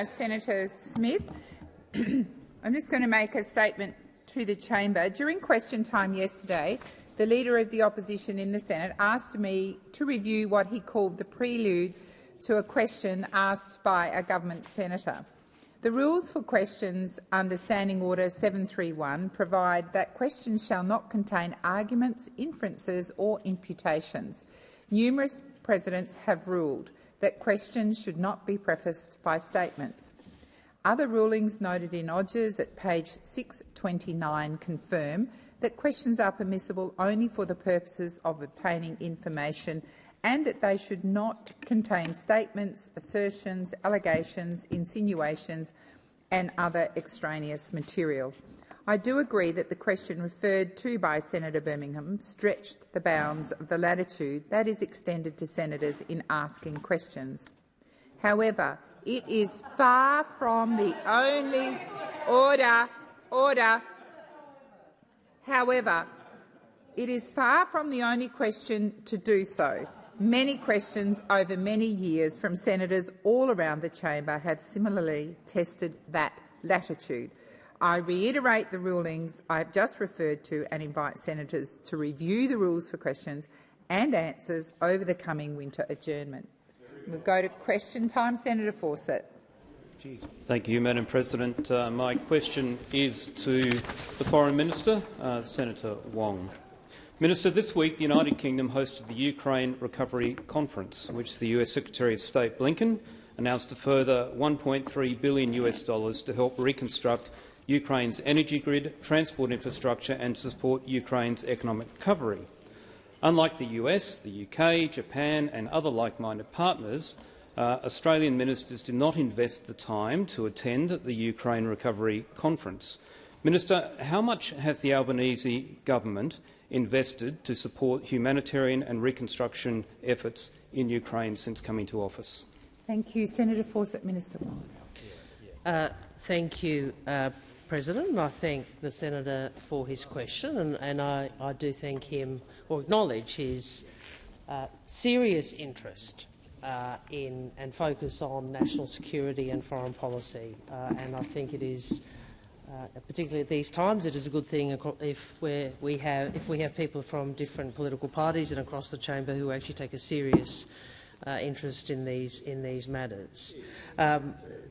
Senator Smith. I'm just going to make a statement to the chamber. During question time yesterday, the Leader of the Opposition in the Senate asked me to review what he called the prelude to a question asked by a government senator. The rules for questions under Standing Order 731 provide that questions shall not contain arguments, inferences or imputations. Numerous presidents have ruled that questions should not be prefaced by statements. Other rulings noted in Odgers at page 629 confirm that questions are permissible only for the purposes of obtaining information and that they should not contain statements, assertions, allegations, insinuations and other extraneous material. I do agree that the question referred to by Senator Birmingham stretched the bounds of the latitude that is extended to senators in asking questions. However, it is far from the only However, it is far from the only question to do so. Many questions over many years from senators all around the chamber have similarly tested that latitude. I reiterate the rulings I have just referred to and invite senators to review the rules for questions and answers over the coming winter adjournment. We'll go to question time. Senator Fawcett. Thank you, Madam President. My question is to the Foreign Minister, Senator Wong. Minister, this week the United Kingdom hosted the Ukraine Recovery Conference, in which the US Secretary of State Blinken announced a further $1.3 billion to help reconstruct Ukraine's energy grid, transport infrastructure and support Ukraine's economic recovery. Unlike the US, the UK, Japan and other like-minded partners, Australian ministers did not invest the time to attend the Ukraine Recovery Conference. Minister, how much has the Albanese government invested to support humanitarian and reconstruction efforts in Ukraine since coming to office? Thank you. Senator Fawcett, Minister Wong. Thank you, President. I thank the senator for his question, and I do thank him or acknowledge his serious interest in and focus on national security and foreign policy. And I think it is, particularly at these times, it is a good thing if we have people from different political parties and across the chamber who actually take a serious interest in these matters.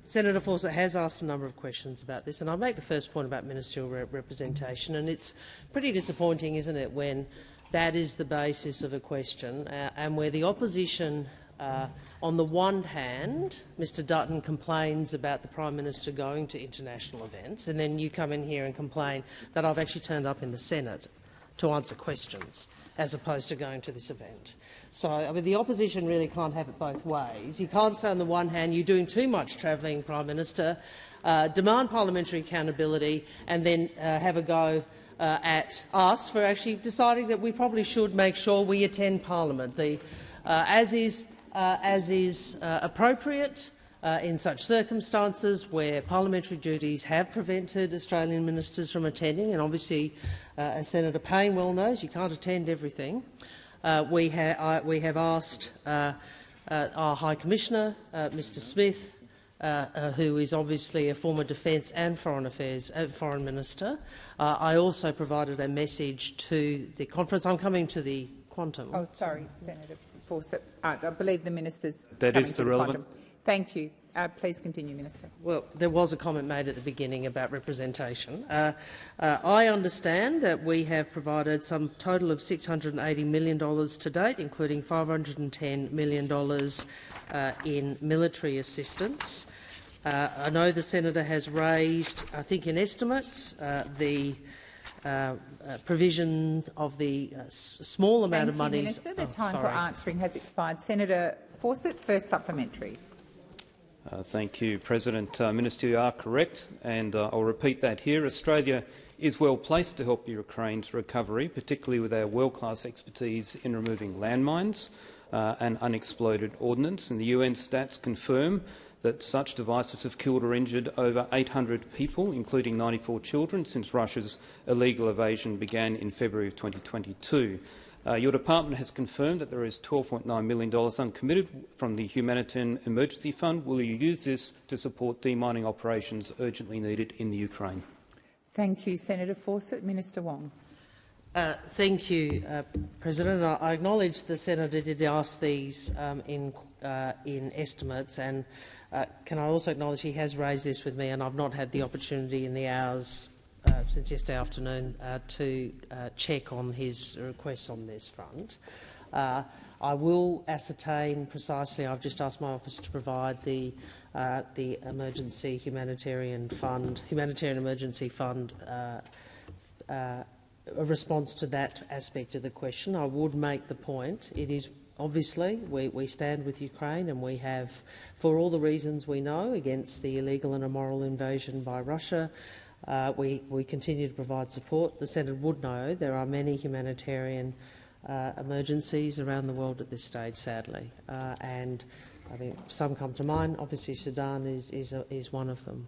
Senator Fawcett has asked a number of questions about this, and I'll make the first point about ministerial representation. And it's pretty disappointing, isn't it, when that is the basis of a question, and where the opposition, on the one hand, Mr Dutton complains about the Prime Minister going to international events, and then you come in here and complain that I've actually turned up in the Senate to answer questions, as opposed to going to this event. So, I mean, the opposition really can't have it both ways. You can't say on the one hand you're doing too much travelling, Prime Minister, demand parliamentary accountability and then have a go at us for actually deciding that we probably should make sure we attend Parliament, as is appropriate in such circumstances where parliamentary duties have prevented Australian ministers from attending, and obviously, as Senator Payne well knows, you can't attend everything. We have asked our High Commissioner, Mr Smith, who is obviously a former Defence and Foreign Affairs Foreign Minister. I also provided a message to the conference. I'm coming to the quantum. Oh, sorry, Senator Fawcett. I believe the minister's that is the relevant. Quantum. Thank you. Please continue, Minister. Well, there was a comment made at the beginning about representation. I understand that we have provided some total of $680 million to date, including $510 million in military assistance. I know the senator has raised, I think in estimates, the provision of the small amount of money. Minister. The time for answering has expired. Senator Fawcett, first supplementary. Thank you, President. Minister, you are correct, and I'll repeat that here. Australia is well placed to help Ukraine's recovery, particularly with our world-class expertise in removing landmines and unexploded ordnance. And the UN stats confirm that such devices have killed or injured over 800 people, including 94 children, since Russia's illegal invasion began in February of 2022. Your department has confirmed that there is $12.9 million uncommitted from the Humanitarian Emergency Fund. Will you use this to support demining operations urgently needed in the Ukraine? Thank you, Senator Fawcett. Minister Wong. Thank you, President. I acknowledge the senator did ask these in estimates, and can I also acknowledge he has raised this with me, and I've not had the opportunity in the hours since yesterday afternoon to check on his requests on this front. I will ascertain precisely. I've just asked my office to provide the emergency humanitarian emergency fund a response to that aspect of the question. I would make the point, it is obviously we stand with Ukraine, and we have, for all the reasons we know, against the illegal and immoral invasion by Russia. We continue to provide support. The Senator would know there are many humanitarian emergencies around the world at this stage, sadly, and I think some come to mind. Obviously, Sudan is one of them.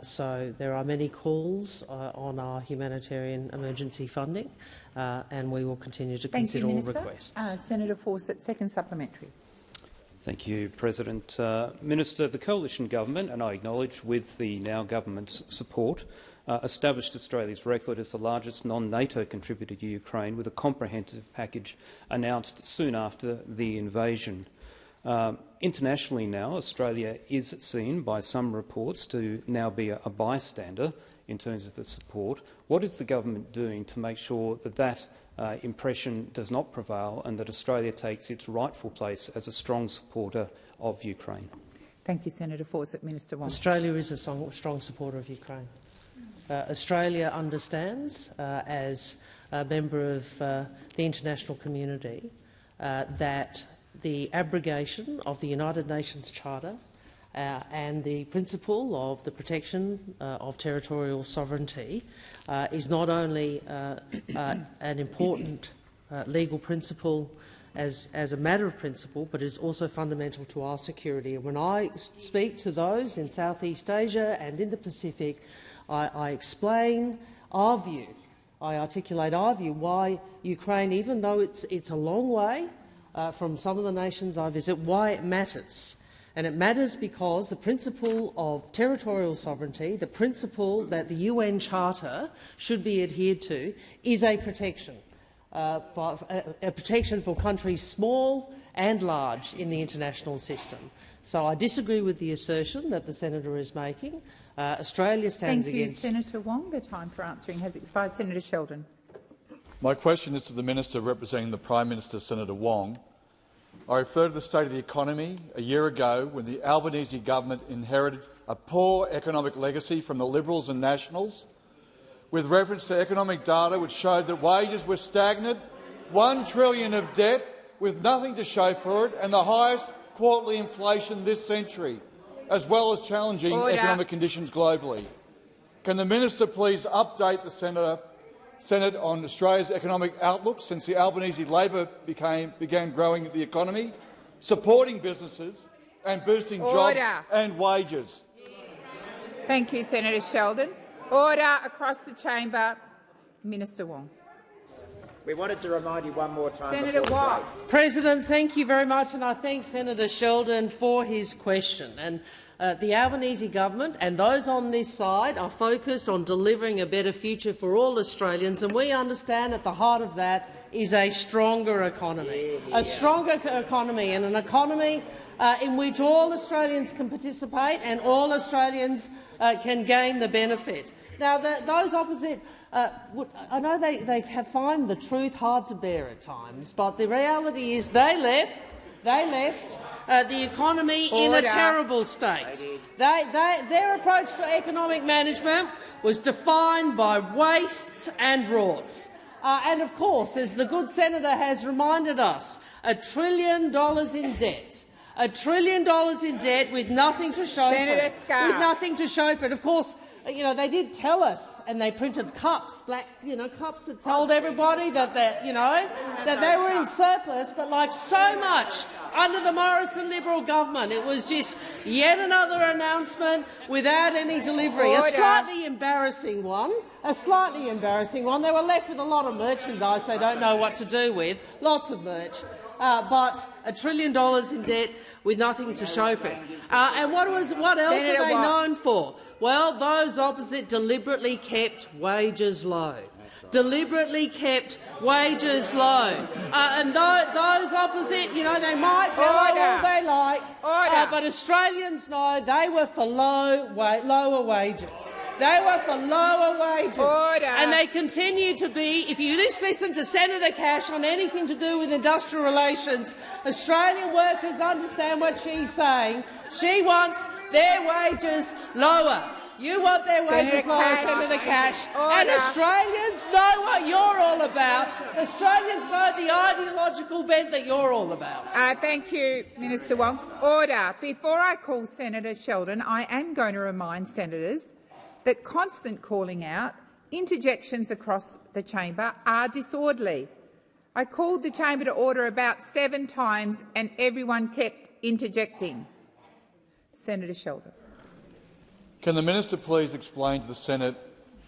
So there are many calls on our humanitarian emergency funding, and we will continue to consider all requests. Senator Fawcett, second supplementary. Thank you, President. Minister, the coalition government, and I acknowledge with the now government's support, established Australia's record as the largest non-NATO contributor to Ukraine, with a comprehensive package announced soon after the invasion. Internationally now, Australia is seen by some reports to now be a bystander in terms of the support. What is the government doing to make sure that that impression does not prevail and that Australia takes its rightful place as a strong supporter of Ukraine? Thank you, Senator Fawcett. Minister Wong. Australia is a strong supporter of Ukraine. Australia understands, as a member of the international community, that the abrogation of the United Nations Charter and the principle of the protection of territorial sovereignty is not only an important legal principle as a matter of principle, but is also fundamental to our security. And when I speak to those in Southeast Asia and in the Pacific, I explain our view. I articulate our view why Ukraine, even though it's a long way from some of the nations I visit, why it matters. And it matters because the principle of territorial sovereignty, the principle that the UN Charter should be adhered to, is a protection for countries small and large in the international system. So I disagree with the assertion that the senator is making. Australia stands against— Thank you, Senator Wong. The time for answering has expired. Senator Sheldon. My question is to the Minister representing the Prime Minister, Senator Wong. I refer to the state of the economy a year ago when the Albanese government inherited a poor economic legacy from the Liberals and Nationals, with reference to economic data which showed that wages were stagnant, $1 trillion of debt with nothing to show for it, and the highest quarterly inflation this century, as well as challenging economic conditions globally. Can the Minister please update the Senate on Australia's economic outlook since the Albanese Labor began growing the economy, supporting businesses and boosting jobs and wages? Thank you, Senator Sheldon. Order across the chamber. Minister Wong. We wanted to remind you one more time. Senator Watts. President, thank you very much, and I thank Senator Sheldon for his question. And the Albanese government and those on this side are focused on delivering a better future for all Australians, and we understand at the heart of that is a stronger economy, a stronger economy, and an economy in which all Australians can participate and all Australians can gain the benefit. Now, those opposite, I know they have found the truth hard to bear at times, but the reality is they left the economy in a terrible state. Their approach to economic management was defined by wastes and rorts. And of course, as the good senator has reminded us, $1 trillion in debt, $1 trillion in debt with nothing to show Senator for it. Scarr. With nothing to show for it. Of course, they did tell us, and they printed cups, black, cups that told everybody that they were in surplus. But like so much under the Morrison Liberal government, it was just yet another announcement without any delivery. Order. A slightly embarrassing one. They were left with a lot of merchandise they don't know what to do with. Lots of merch. But $1 trillion in debt with nothing to show for it. And what else Senator are they Watts. known for? Well, those opposite deliberately kept wages low. Deliberately kept wages low. And those opposite, they might bellow all they like, but Australians know they were for lower wages. They were for lower wages. And they continue to be. If you just listen to Senator Cash on anything to do with industrial relations, Australian workers understand what she's saying. She wants their wages lower. You want their wages lower, Senator Cash. And Australians know what you're all about. Australians know the ideological bent that you're all about. Thank you, Minister Wong. Order. Before I call Senator Sheldon, I am going to remind senators that constant calling out, interjections across the chamber are disorderly. I called the chamber to order about 7 times and everyone kept interjecting. Senator Sheldon. Can the minister please explain to the Senate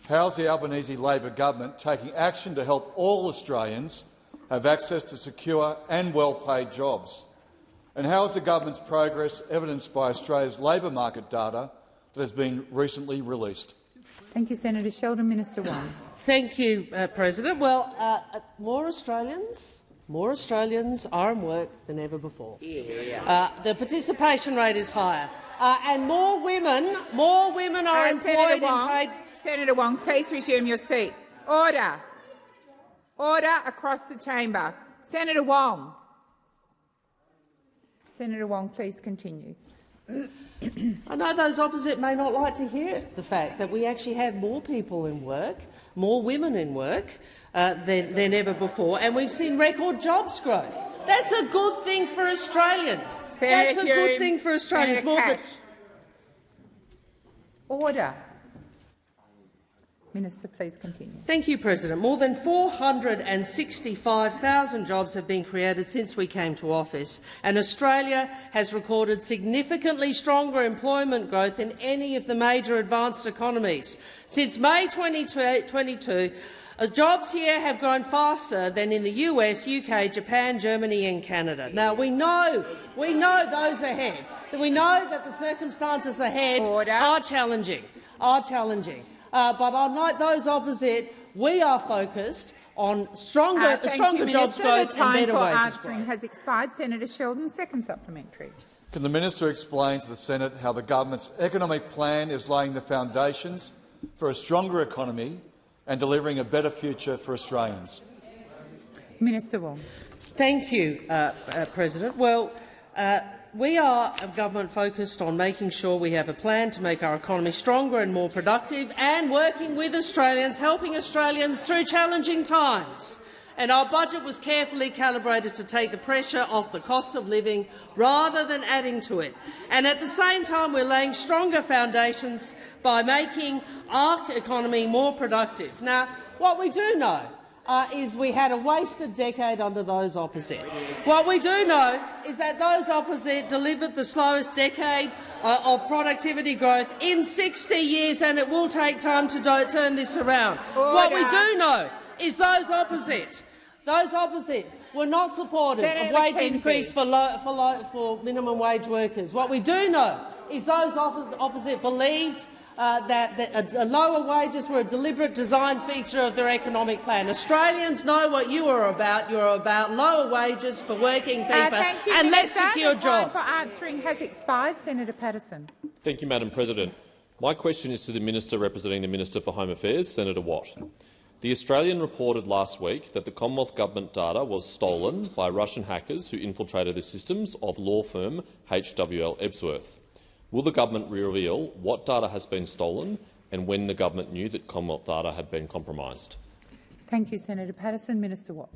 how is the Albanese Labor government taking action to help all Australians have access to secure and well-paid jobs? And how is the government's progress evidenced by Australia's labour market data that has been recently released? Thank you, Senator Sheldon. Minister Wong. Thank you, President. Well, more Australians are in work than ever before. The participation rate is higher. And more women are employed and paid. Senator Wong, please resume your seat. Order. Order across the chamber. Senator Wong. Senator Wong, please continue. I know those opposite may not like to hear the fact that we actually have more people in work, more women in work than ever before, and we've seen record jobs growth. That's a good thing for Australians. That's a good thing for Australians. Order. Minister, please continue. Thank you, President. More than 465,000 jobs have been created since we came to office, and Australia has recorded significantly stronger employment growth than any of the major advanced economies. Since May 2022, jobs here have grown faster than in the US, UK, Japan, Germany and Canada. Now, we know those ahead. We know that the circumstances ahead are challenging. But unlike those opposite, we are focused on stronger jobs growth and better wages growth. The time for answering has expired. Senator Sheldon, second supplementary. Can the minister explain to the Senate how the government's economic plan is laying the foundations for a stronger economy and delivering a better future for Australians? Minister Wong. Thank you, President. Well, we are a government focused on making sure we have a plan to make our economy stronger and more productive, and working with Australians, helping Australians through challenging times. And our budget was carefully calibrated to take the pressure off the cost of living rather than adding to it. And at the same time, we're laying stronger foundations by making our economy more productive. Now, what we do know is we had a wasted decade under those opposite. What we do know is that those opposite delivered the slowest decade of productivity growth in 60 years, and it will take time to turn this around. Order. What we do know is those opposite were not supportive of wage increase for minimum wage workers. What we do know is those opposite believed that lower wages were a deliberate design feature of their economic plan. Australians know what you are about. You are about lower wages for working people and less secure jobs. The time for answering has expired. Senator Patterson. Thank you, Madam President. My question is to the Minister representing the Minister for Home Affairs, Senator Watt. The Australian reported last week that the Commonwealth Government data was stolen by Russian hackers who infiltrated the systems of law firm HWL Ebsworth. Will the government reveal what data has been stolen and when the government knew that Commonwealth data had been compromised? Thank you, Senator Patterson. Minister Watt.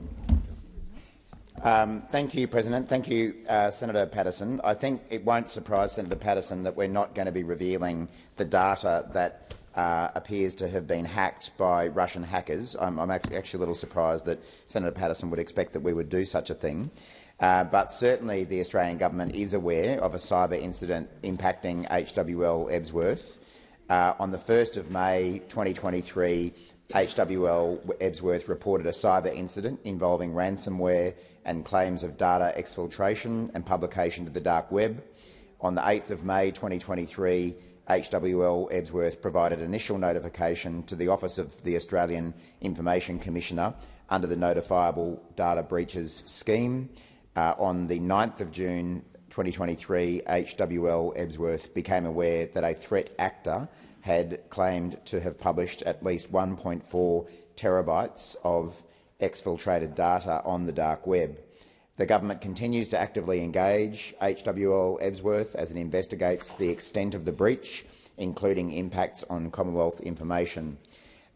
Thank you, President. Thank you, Senator Patterson. I think it won't surprise Senator Patterson that we're not going to be revealing the data that appears to have been hacked by Russian hackers. I'm actually a little surprised that Senator Patterson would expect that we would do such a thing. But certainly the Australian government is aware of a cyber incident impacting HWL Ebsworth. On the 1st of May 2023, HWL Ebsworth reported a cyber incident involving ransomware and claims of data exfiltration and publication to the dark web. On the 8th of May 2023, HWL Ebsworth provided initial notification to the Office of the Australian Information Commissioner under the Notifiable Data Breaches Scheme. On the 9th of June 2023, HWL Ebsworth became aware that a threat actor had claimed to have published at least 1.4 terabytes of exfiltrated data on the dark web. The government continues to actively engage HWL Ebsworth as it investigates the extent of the breach, including impacts on Commonwealth information.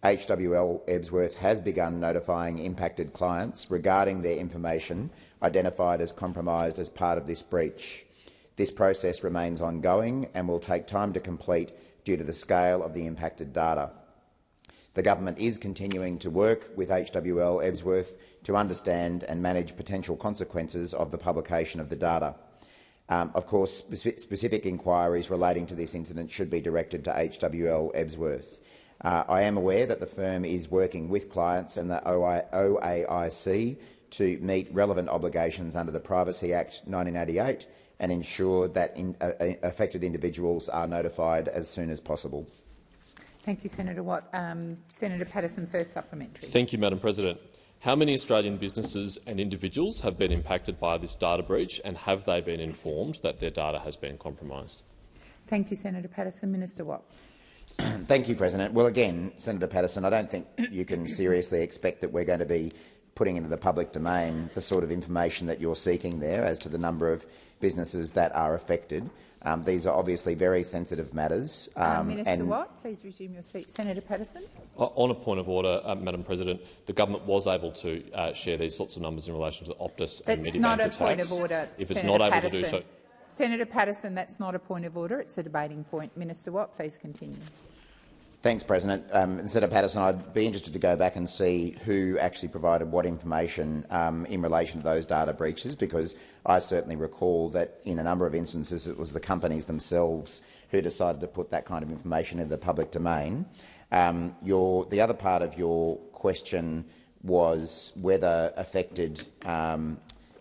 HWL Ebsworth has begun notifying impacted clients regarding their information identified as compromised as part of this breach. This process remains ongoing and will take time to complete due to the scale of the impacted data. The government is continuing to work with HWL Ebsworth to understand and manage potential consequences of the publication of the data. Of course, specific inquiries relating to this incident should be directed to HWL Ebsworth. I am aware that the firm is working with clients and the OAIC to meet relevant obligations under the Privacy Act 1988 and ensure that affected individuals are notified as soon as possible. Thank you, Senator Watt. Senator Patterson, first supplementary. Thank you, Madam President. How many Australian businesses and individuals have been impacted by this data breach, and have they been informed that their data has been compromised? Thank you, Senator Patterson. Minister Watt. Thank you, President. Well, again, Senator Patterson, I don't think you can seriously expect that we're going to be putting into the public domain the sort of information that you're seeking there as to the number of businesses that are affected. These are obviously very sensitive matters. Minister Watt, please resume your seat. Senator Patterson. On a point of order, Madam President, the government was able to share these sorts of numbers in relation to the Optus and Medibank attacks. That's not a point of order, If it's Senator not able Patterson. to do so, Senator Patterson, that's not a point of order. It's a debating point. Minister Watt, please continue. Thanks, President. Senator Patterson, I'd be interested to go back and see who actually provided what information in relation to those data breaches, because I certainly recall that in a number of instances it was the companies themselves who decided to put that kind of information in the public domain. The other part of your question was whether affected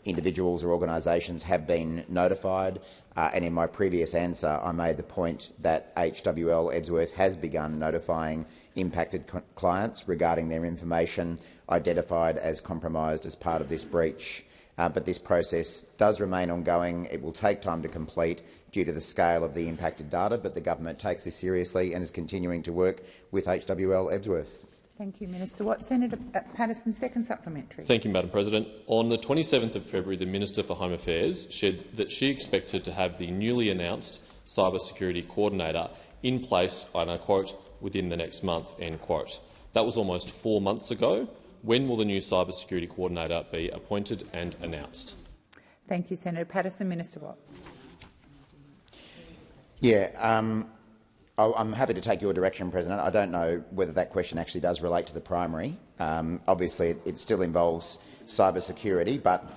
individuals or organisations have been notified. And in my previous answer, I made the point that HWL Ebsworth has begun notifying impacted clients regarding their information identified as compromised as part of this breach. But this process does remain ongoing. It will take time to complete due to the scale of the impacted data, but the government takes this seriously and is continuing to work with HWL Ebsworth. Thank you, Minister Watt. Senator Patterson, second supplementary. Thank you, Madam President. On the 27th of February, the Minister for Home Affairs said that she expected to have the newly announced Cyber Security Coordinator in place, and I quote, within the next month, end quote. That was almost 4 months ago. When will the new Cyber Security Coordinator be appointed and announced? Thank you, Senator Patterson. Minister Watt. I'm happy to take your direction, President. I don't know whether that question actually does relate to the primary. Obviously, it still involves cyber security, but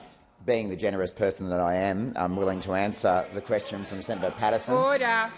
being the generous person that I am, I'm willing to answer the question from Senator Patterson. Order.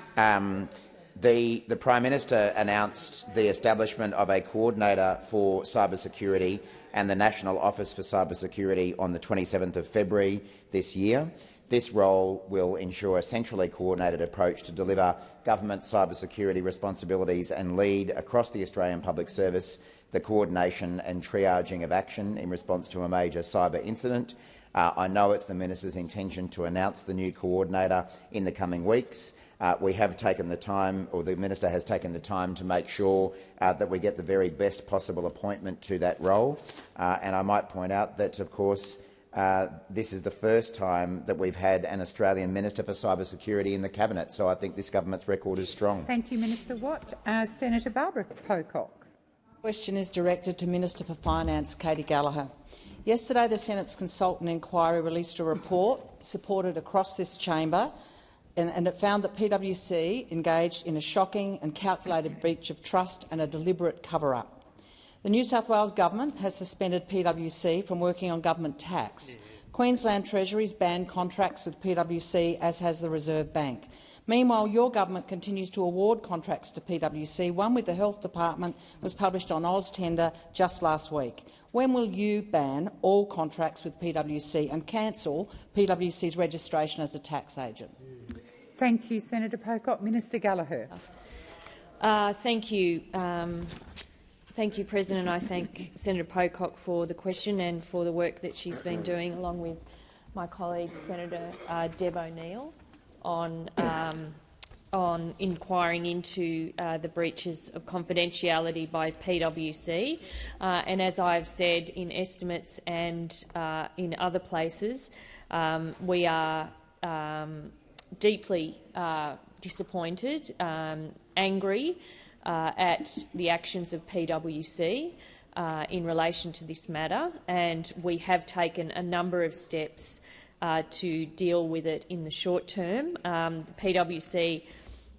The Prime Minister announced the establishment of a coordinator for cyber security and the National Office for Cyber Security on the 27th of February this year. This role will ensure a centrally coordinated approach to deliver government cyber security responsibilities and lead across the Australian Public Service the coordination and triaging of action in response to a major cyber incident. I know it's the Minister's intention to announce the new coordinator in the coming weeks. We have taken the time, or the Minister has taken the time, to make sure that we get the very best possible appointment to that role. And I might point out that, of course, this is the first time that we've had an Australian Minister for Cyber Security in the Cabinet, so I think this government's record is strong. Thank you, Minister Watt. Senator Barbara Pocock. The question is directed to Minister for Finance, Katy Gallagher. Yesterday, the Senate's consultant inquiry released a report supported across this chamber, and it found that PwC engaged in a shocking and calculated breach of trust and a deliberate cover-up. The New South Wales government has suspended PwC from working on government tax. Queensland Treasury's banned contracts with PwC, as has the Reserve Bank. Meanwhile, your government continues to award contracts to PwC. One with the Health Department was published on AusTender just last week. When will you ban all contracts with PwC and cancel PwC's registration as a tax agent? Thank you, Senator Pocock. Minister Gallagher. Thank you. Thank you, President. I thank Senator Pocock for the question and for the work that she's been doing, along with my colleague Senator Deb O'Neill, on inquiring into the breaches of confidentiality by PwC. And as I've said in estimates and in other places, we are deeply disappointed, angry at the actions of PwC in relation to this matter, and we have taken a number of steps to deal with it in the short term. PwC,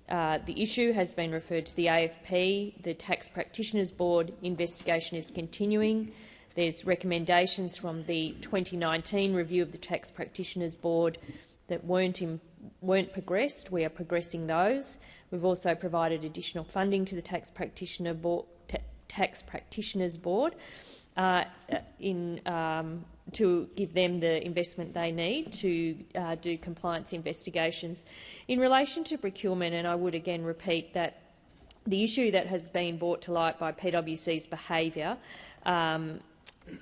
the issue has been referred to the AFP. The Tax Practitioners Board investigation is continuing. There's recommendations from the 2019 review of the Tax Practitioners Board that weren't progressed. We are progressing those. We've also provided additional funding to the Tax Practitioners Board to give them the investment they need to do compliance investigations. In relation to procurement, and I would again repeat that the issue that has been brought to light by PwC's behaviour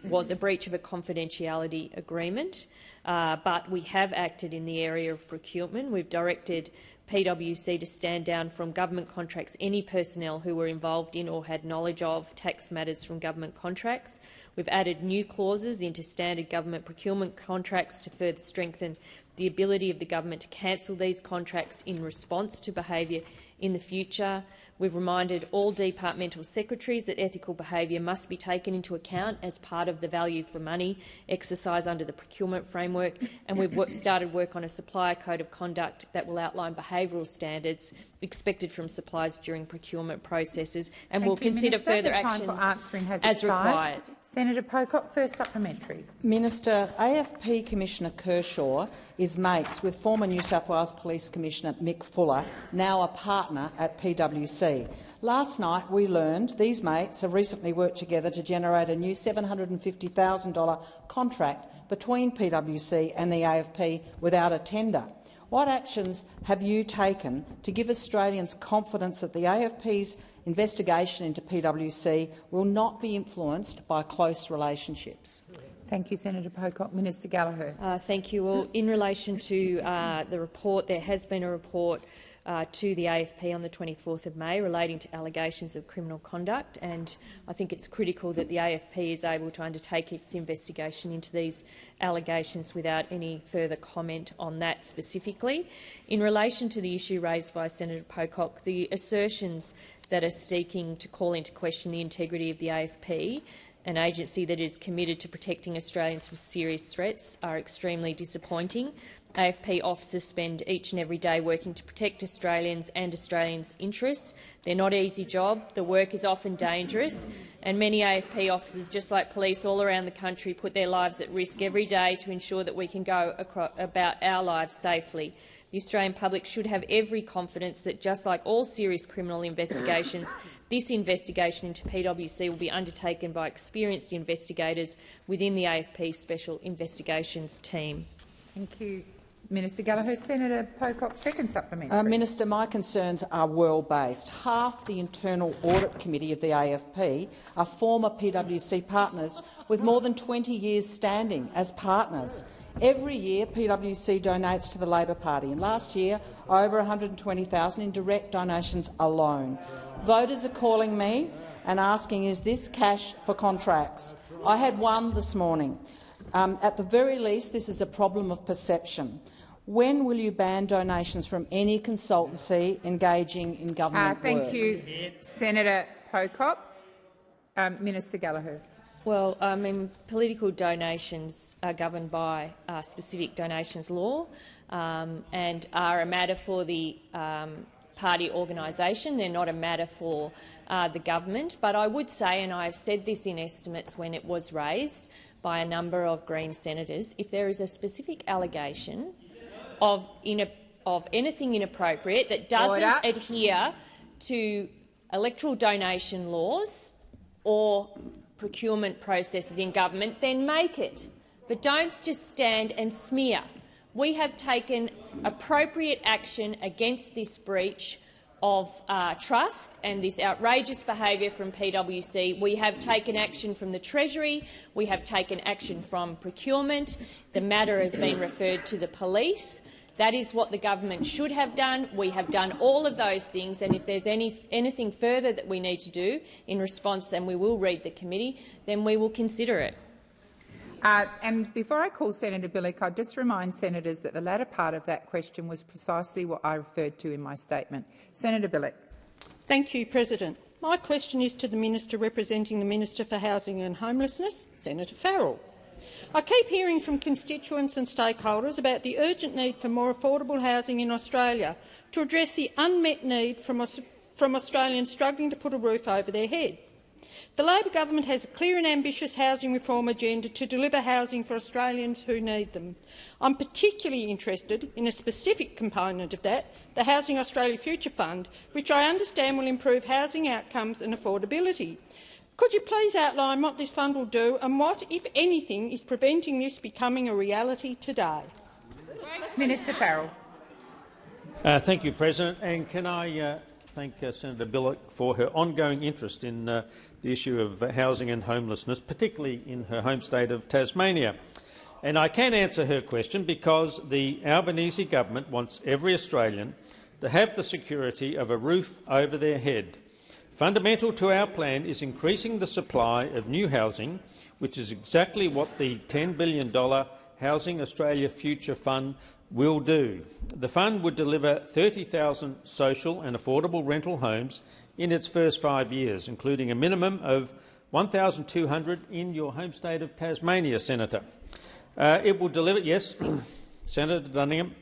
was a breach of a confidentiality agreement, but we have acted in the area of procurement. We've directed PwC to stand down from government contracts any personnel who were involved in or had knowledge of tax matters from government contracts. We've added new clauses into standard government procurement contracts to further strengthen the ability of the government to cancel these contracts in response to behaviour in the future. We've reminded all departmental secretaries that ethical behaviour must be taken into account as part of the value for money exercise under the procurement framework, and we've started work on a supplier code of conduct that will outline behavioural standards expected from suppliers during procurement processes, and we'll consider further actions as required. Senator Pocock, first supplementary. Minister, AFP Commissioner Kershaw is mates with former New South Wales Police Commissioner Mick Fuller, now a partner at PwC. Last night we learned these mates have recently worked together to generate a new $750,000 contract between PwC and the AFP without a tender. What actions have you taken to give Australians confidence that the AFP's investigation into PwC will not be influenced by close relationships? Thank you, Senator Pocock. Minister Gallagher. Thank you. Well, in relation to the report, there has been a report to the AFP on the 24th of May relating to allegations of criminal conduct, and I think it's critical that the AFP is able to undertake its investigation into these allegations without any further comment on that specifically. In relation to the issue raised by Senator Pocock, the assertions that are seeking to call into question the integrity of the AFP, an agency that is committed to protecting Australians from serious threats, are extremely disappointing. AFP officers spend each and every day working to protect Australians and Australians' interests. They're not an easy job. The work is often dangerous, and many AFP officers, just like police all around the country, put their lives at risk every day to ensure that we can go about our lives safely. The Australian public should have every confidence that, just like all serious criminal investigations, this investigation into PwC will be undertaken by experienced investigators within the AFP Special Investigations Team. Thank you, Minister Gallagher. Senator Pocock, second supplementary. Minister, my concerns are well-based. Half the internal audit committee of the AFP are former PwC partners with more than 20 years standing as partners. Every year, PwC donates to the Labor Party, and last year over $120,000 in direct donations alone. Voters are calling me and asking, is this cash for contracts? I had one this morning. At the very least, this is a problem of perception. When will you ban donations from any consultancy engaging in government work? Thank you, Senator Pocock. Minister Gallagher. Well, I mean, political donations are governed by specific donations law and are a matter for the party organisation. They're not a matter for the government. But I would say, and I've said this in estimates when it was raised by a number of Green senators, if there is a specific allegation of anything inappropriate that doesn't adhere to electoral donation laws or procurement processes in government, then make it. But don't just stand and smear. We have taken appropriate action against this breach of trust and this outrageous behaviour from PwC. We have taken action from the Treasury. We have taken action from procurement. The matter has been referred to the police. That is what the government should have done. We have done all of those things, and if there's anything further that we need to do in response, and we will read the committee, then we will consider it. And before I call Senator Bilyk, I'd just remind senators that the latter part of that question was precisely what I referred to in my statement. Senator Bilyk. Thank you, President. My question is to the Minister representing the Minister for Housing and Homelessness, Senator Farrell. I keep hearing from constituents and stakeholders about the urgent need for more affordable housing in Australia to address the unmet need from Australians struggling to put a roof over their head. The Labor government has a clear and ambitious housing reform agenda to deliver housing for Australians who need them. I'm particularly interested in a specific component of that, the Housing Australia Future Fund, which I understand will improve housing outcomes and affordability. Could you please outline what this fund will do and what, if anything, is preventing this becoming a reality today? Minister Farrell. Thank you, President. And can I thank Senator Bilyk for her ongoing interest in the issue of housing and homelessness, particularly in her home state of Tasmania. And I can answer her question because the Albanese government wants every Australian to have the security of a roof over their head. Fundamental to our plan is increasing the supply of new housing, which is exactly what the $10 billion Housing Australia Future Fund will do. The fund would deliver 30,000 social and affordable rental homes in its first 5 years, including a minimum of 1,200 in your home state of Tasmania, Senator. It will deliver, yes, Senator Dunningham.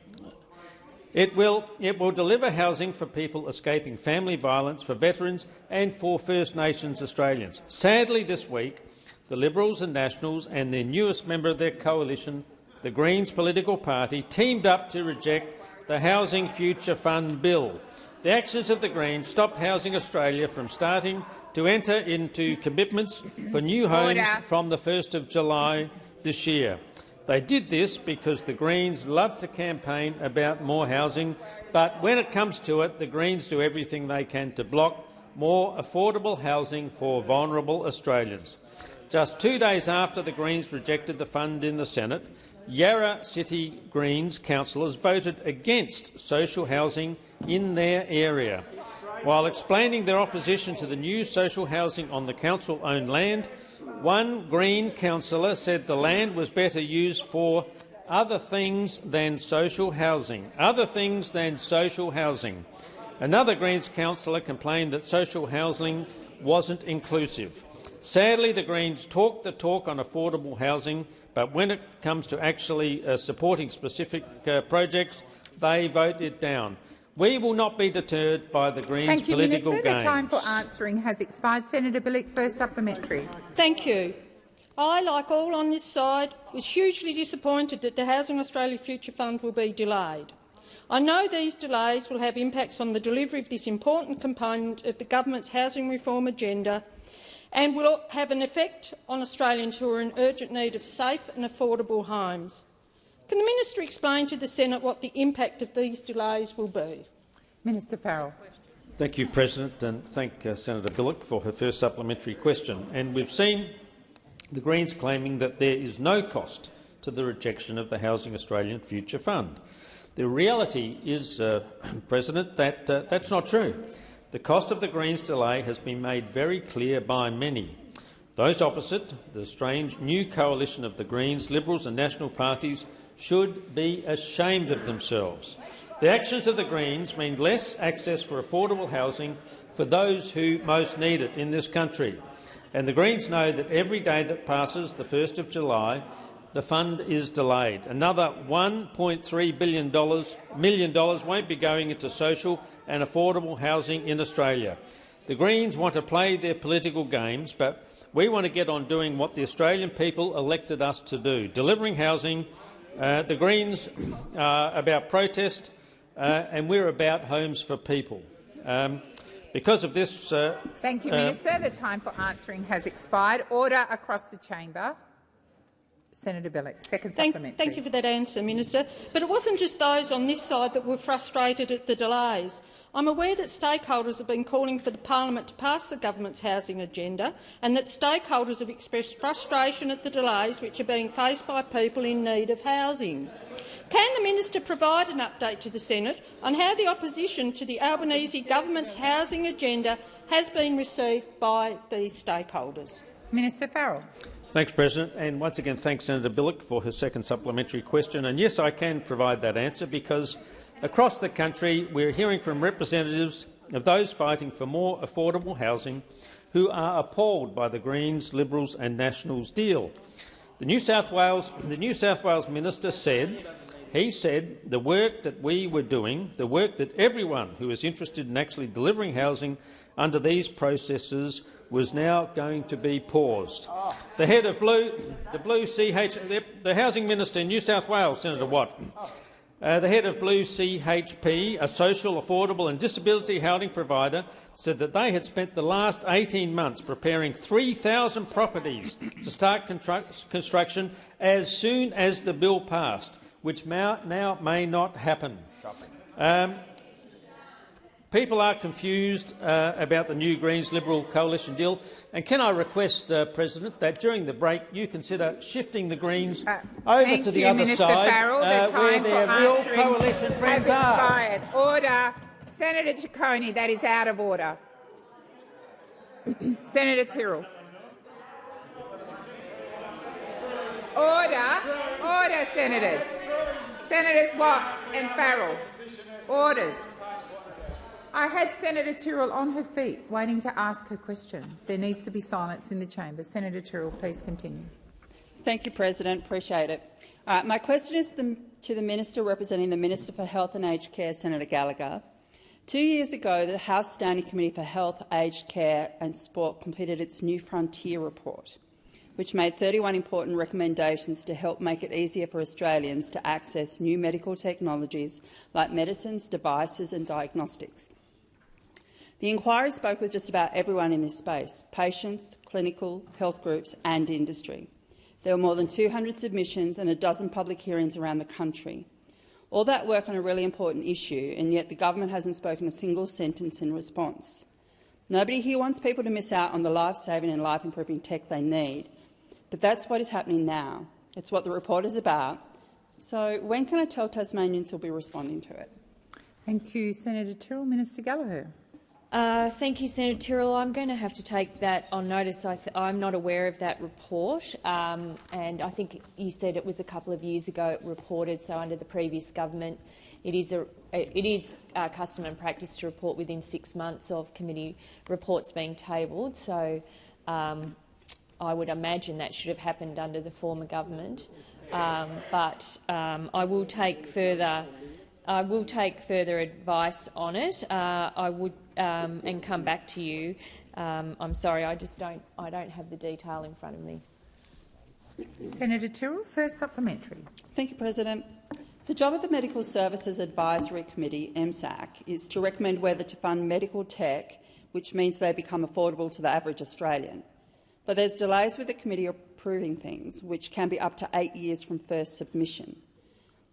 It will deliver housing for people escaping family violence, for veterans and for First Nations Australians. Sadly, this week, the Liberals and Nationals and their newest member of their coalition, the Greens political party, teamed up to reject the Housing Future Fund bill. The actions of the Greens stopped Housing Australia from starting to enter into commitments for new homes from the 1st of July this year. They did this because the Greens love to campaign about more housing, but when it comes to it, the Greens do everything they can to block more affordable housing for vulnerable Australians. Just 2 days after the Greens rejected the fund in the Senate, Yarra City Greens councillors voted against social housing in their area. While explaining their opposition to the new social housing on the council-owned land, one Green councillor said the land was better used for other things than social housing. Other things than social housing. Another Greens councillor complained that social housing wasn't inclusive. Sadly, the Greens talk the talk on affordable housing, but when it comes to actually supporting specific projects, they vote it down. We will not be deterred by the Greens' political games. Thank you, Minister. The time for answering has expired. Senator Bilyk, first supplementary. Thank you. I, like all on this side, was hugely disappointed that the Housing Australia Future Fund will be delayed. I know these delays will have impacts on the delivery of this important component of the government's housing reform agenda and will have an effect on Australians who are in urgent need of safe and affordable homes. Can the Minister explain to the Senate what the impact of these delays will be? Minister Farrell. Thank you, President, and thank Senator Bilyk for her first supplementary question. And we've seen the Greens claiming that there is no cost to the rejection of the Housing Australian Future Fund. The reality is, President, that that's not true. The cost of the Greens' delay has been made very clear by many. Those opposite, the strange new coalition of the Greens, Liberals and National parties, should be ashamed of themselves. The actions of the Greens mean less access for affordable housing for those who most need it in this country. and the Greens know that every day that passes the 1st of July, the fund is delayed. Another $1.3 million won't be going into social and affordable housing in Australia. The Greens want to play their political games, but we want to get on doing what the Australian people elected us to do, delivering housing. The Greens are about protest, and we're about homes for people. Because of this— Thank you, Minister. The time for answering has expired. Order across the chamber. Senator Bilyk, second supplementary. Thank you for that answer, Minister. But it wasn't just those on this side that were frustrated at the delays. I'm aware that stakeholders have been calling for the Parliament to pass the government's housing agenda, and that stakeholders have expressed frustration at the delays which are being faced by people in need of housing. Can the minister provide an update to the Senate on how the opposition to the Albanese government's housing agenda has been received by these stakeholders? Minister Farrell. Thanks, President. And once again, thanks Senator Bilyk for her second supplementary question. And yes, I can provide that answer because across the country we're hearing from representatives of those fighting for more affordable housing who are appalled by the Greens, Liberals and Nationals deal. The New South Wales minister said the work that we were doing, the work that everyone who is interested in actually delivering housing under these processes was now going to be paused. The head of the Housing Minister in New South Wales, Senator Watt, the head of Blue CHP, a social, affordable and disability housing provider, said that they had spent the last 18 months preparing 3,000 properties to start construction as soon as the bill passed, which now may not happen. People are confused about the new Greens-Liberal coalition deal, and can I request, President, that during the break you consider shifting the Greens over to the other Minister side, Farrell. where their real coalition friends are. Expired. Order. Senator Ciccone, that is out of order. Senator Tyrrell. Order. Order, senators. Senators Watt and Farrell. Orders. I had Senator Tyrrell on her feet waiting to ask her question. There needs to be silence in the chamber. Senator Tyrrell, please continue. Thank you, President. Appreciate it. My question is to the Minister representing the Minister for Health and Aged Care, Senator Gallagher. 2 years ago, the House Standing Committee for Health, Aged Care and Sport completed its New Frontier report, which made 31 important recommendations to help make it easier for Australians to access new medical technologies like medicines, devices and diagnostics. The inquiry spoke with just about everyone in this space: patients, clinical, health groups and industry. There were more than 200 submissions and a dozen public hearings around the country. All that work on a really important issue, and yet the government hasn't spoken a single sentence in response. Nobody here wants people to miss out on the life-saving and life-improving tech they need, but that's what is happening now. It's what the report is about. So when can I tell Tasmanians will be responding to it? Thank you, Senator Tyrrell. Minister Gallagher. Thank you, Senator Tyrrell. I'm going to have to take that on notice. I'm not aware of that report, and I think you said it was a couple of years ago it reported, so under the previous government it is custom and practice to report within 6 months of committee reports being tabled. So I would imagine that should have happened under the former government, but I will take further advice on it. I would and come back to you. I'm sorry, I don't have the detail in front of me. Senator Tyrrell, first supplementary. Thank you, President. The job of the Medical Services Advisory Committee, MSAC, is to recommend whether to fund medical tech, which means they become affordable to the average Australian. But there's delays with the committee approving things, which can be up to 8 years from first submission.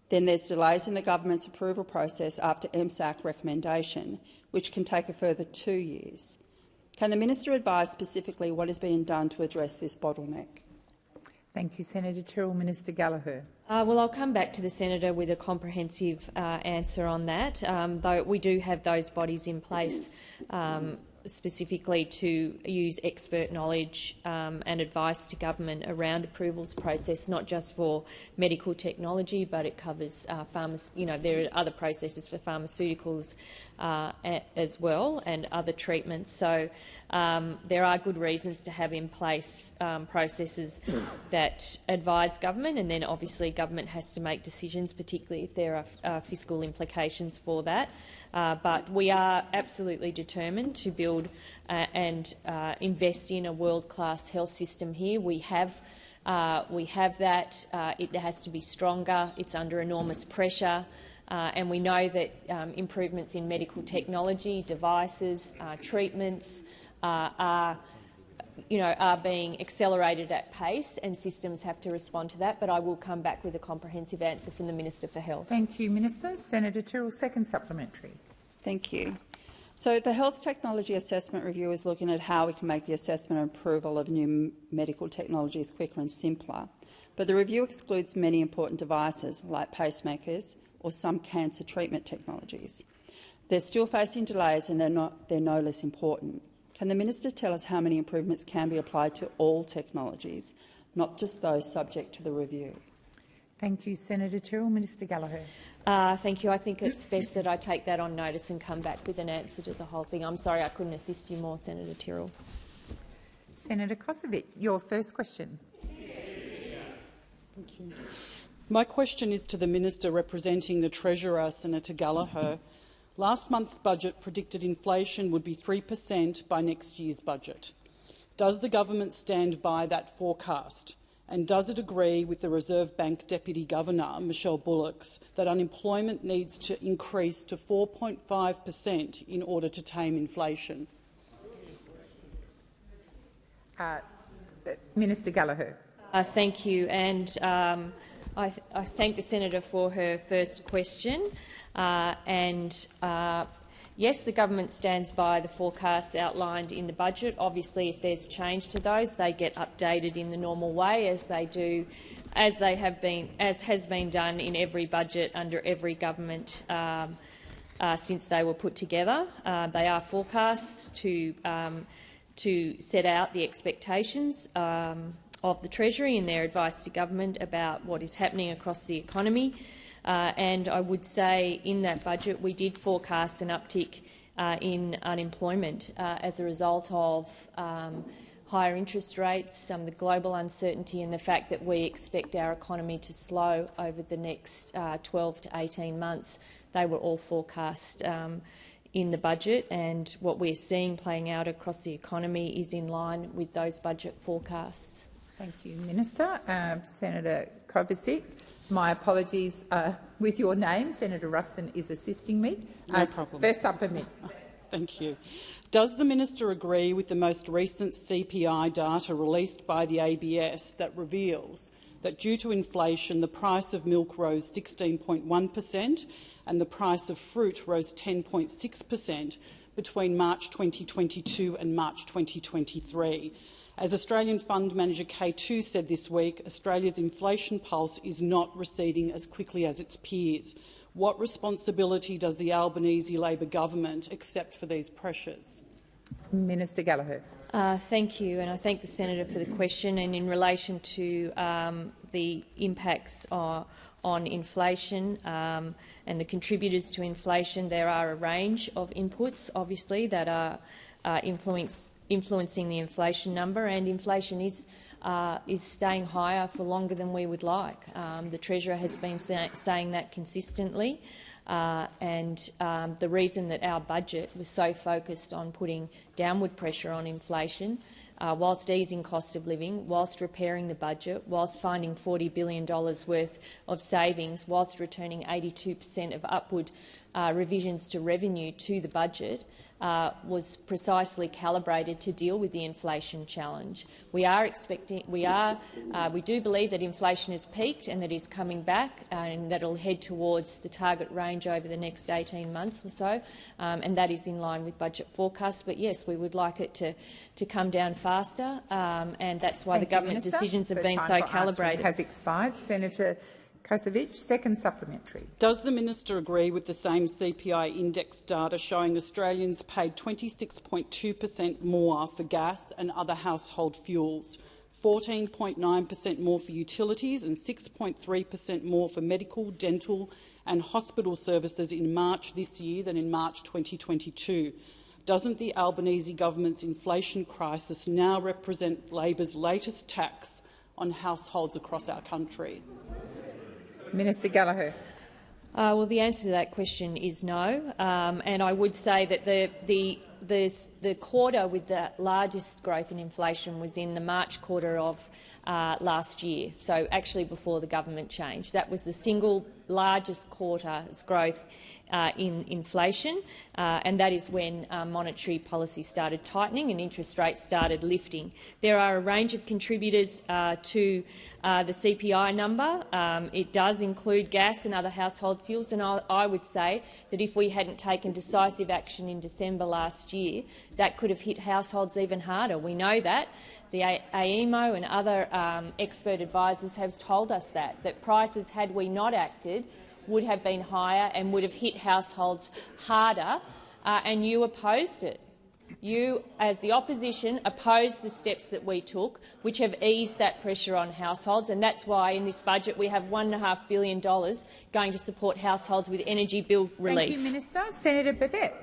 Then there's delays in the government's approval process after MSAC recommendation, which can take a further 2 years. Can the minister advise specifically what is being done to address this bottleneck? Thank you, Senator Tyrrell. Minister Gallagher. Well, I'll come back to the senator with a comprehensive answer on that. Though we do have those bodies in place specifically to use expert knowledge and advice to government around approvals process, not just for medical technology, but it covers there are other processes for pharmaceuticals as well, and other treatments. So there are good reasons to have in place processes that advise government, and then obviously government has to make decisions, particularly if there are fiscal implications for that. But we are absolutely determined to build and invest in a world-class health system here. We have that. It has to be stronger. It's under enormous pressure. And we know that improvements in medical technology, devices, treatments are being accelerated at pace, and systems have to respond to that. But I will come back with a comprehensive answer from the Minister for Health. Thank you, Minister. Senator Tyrrell, second supplementary. Thank you. So the Health Technology Assessment Review is looking at how we can make the assessment and approval of new medical technologies quicker and simpler. But the review excludes many important devices like pacemakers or some cancer treatment technologies. They're still facing delays, and they're no less important. Can the minister tell us how many improvements can be applied to all technologies, not just those subject to the review? Thank you, Senator Tyrrell. Minister Gallagher. Thank you. I think it's best that I take that on notice and come back with an answer to the whole thing. I'm sorry I couldn't assist you more, Senator Tyrrell. Senator Kosovic, your first question. Thank you. My question is to the Minister representing the Treasurer, Senator Gallagher. Last month's budget predicted inflation would be 3% by next year's budget. Does the government stand by that forecast? And does it agree with the Reserve Bank Deputy Governor, Michelle Bullock, that unemployment needs to increase to 4.5% in order to tame inflation? Minister Gallagher. Thank you. And I thank the senator for her first question. Yes, the government stands by the forecasts outlined in the budget. Obviously, if there's change to those, they get updated in the normal way, as has been done in every budget under every government since they were put together. They are forecasts to set out the expectations of the Treasury and their advice to government about what is happening across the economy. And I would say in that budget we did forecast an uptick in unemployment as a result of higher interest rates, some of the global uncertainty, and the fact that we expect our economy to slow over the next 12 to 18 months. They were all forecast in the budget, and what we're seeing playing out across the economy is in line with those budget forecasts. Thank you, Minister. Senator Kovacic. My apologies with your name. Senator Ruston is assisting me. No problem. First supplement. Thank you. Does the minister agree with the most recent CPI data released by the ABS that reveals that due to inflation the price of milk rose 16.1% and the price of fruit rose 10.6% between March 2022 and March 2023? As Australian fund manager K2 said this week, Australia's inflation pulse is not receding as quickly as its peers. What responsibility does the Albanese Labor government accept for these pressures? Minister Gallagher. Thank you, and I thank the senator for the question. And in relation to the impacts on inflation and the contributors to inflation, there are a range of inputs, obviously, that are influencing the inflation number, and inflation is staying higher for longer than we would like. The Treasurer has been saying that consistently, and the reason that our budget was so focused on putting downward pressure on inflation, whilst easing cost of living, whilst repairing the budget, whilst finding $40 billion worth of savings, whilst returning 82% of upward revisions to revenue to the budget, was precisely calibrated to deal with the inflation challenge. We do believe that inflation has peaked and that is coming back, and that it will head towards the target range over the next 18 months or so, and that is in line with budget forecasts. But yes, we would like it to come down faster, and that's why the government decisions have been so calibrated. Has expired. Senator Kosovic, second supplementary. Does the minister agree with the same CPI index data showing Australians paid 26.2% more for gas and other household fuels, 14.9% more for utilities and 6.3% more for medical, dental and hospital services in March this year than in March 2022. Doesn't the Albanese government's inflation crisis now represent Labor's latest tax on households across our country? Minister Gallagher. Well, the answer to that question is no, and I would say that the quarter with the largest growth in inflation was in the March quarter of last year, so actually before the government change. That was the single largest quarter's growth in inflation, and that is when monetary policy started tightening and interest rates started lifting. There are a range of contributors to the CPI number. It does include gas and other household fuels, and I would say that if we hadn't taken decisive action in December last year, that could have hit households even harder. We know that. The AEMO and other expert advisors have told us that prices, had we not acted, would have been higher and would have hit households harder, and you opposed it. You, as the opposition, opposed the steps that we took, which have eased that pressure on households, and that's why in this budget we have $1.5 billion going to support households with energy bill relief. Thank you, Minister. Senator Babet.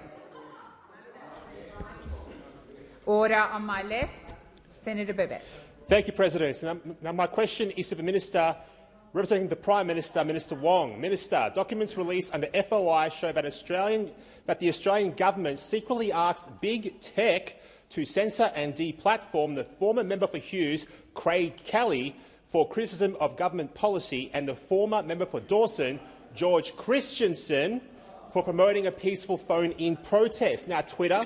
Order on my left. Senator Babet. Thank you, President. Now my question is to the Minister representing the Prime Minister, Minister Wong. Minister, documents released under FOI show that the Australian government secretly asked Big Tech to censor and deplatform the former member for Hughes, Craig Kelly, for criticism of government policy, and the former member for Dawson, George Christensen, for promoting a peaceful phone-in protest. Now, Twitter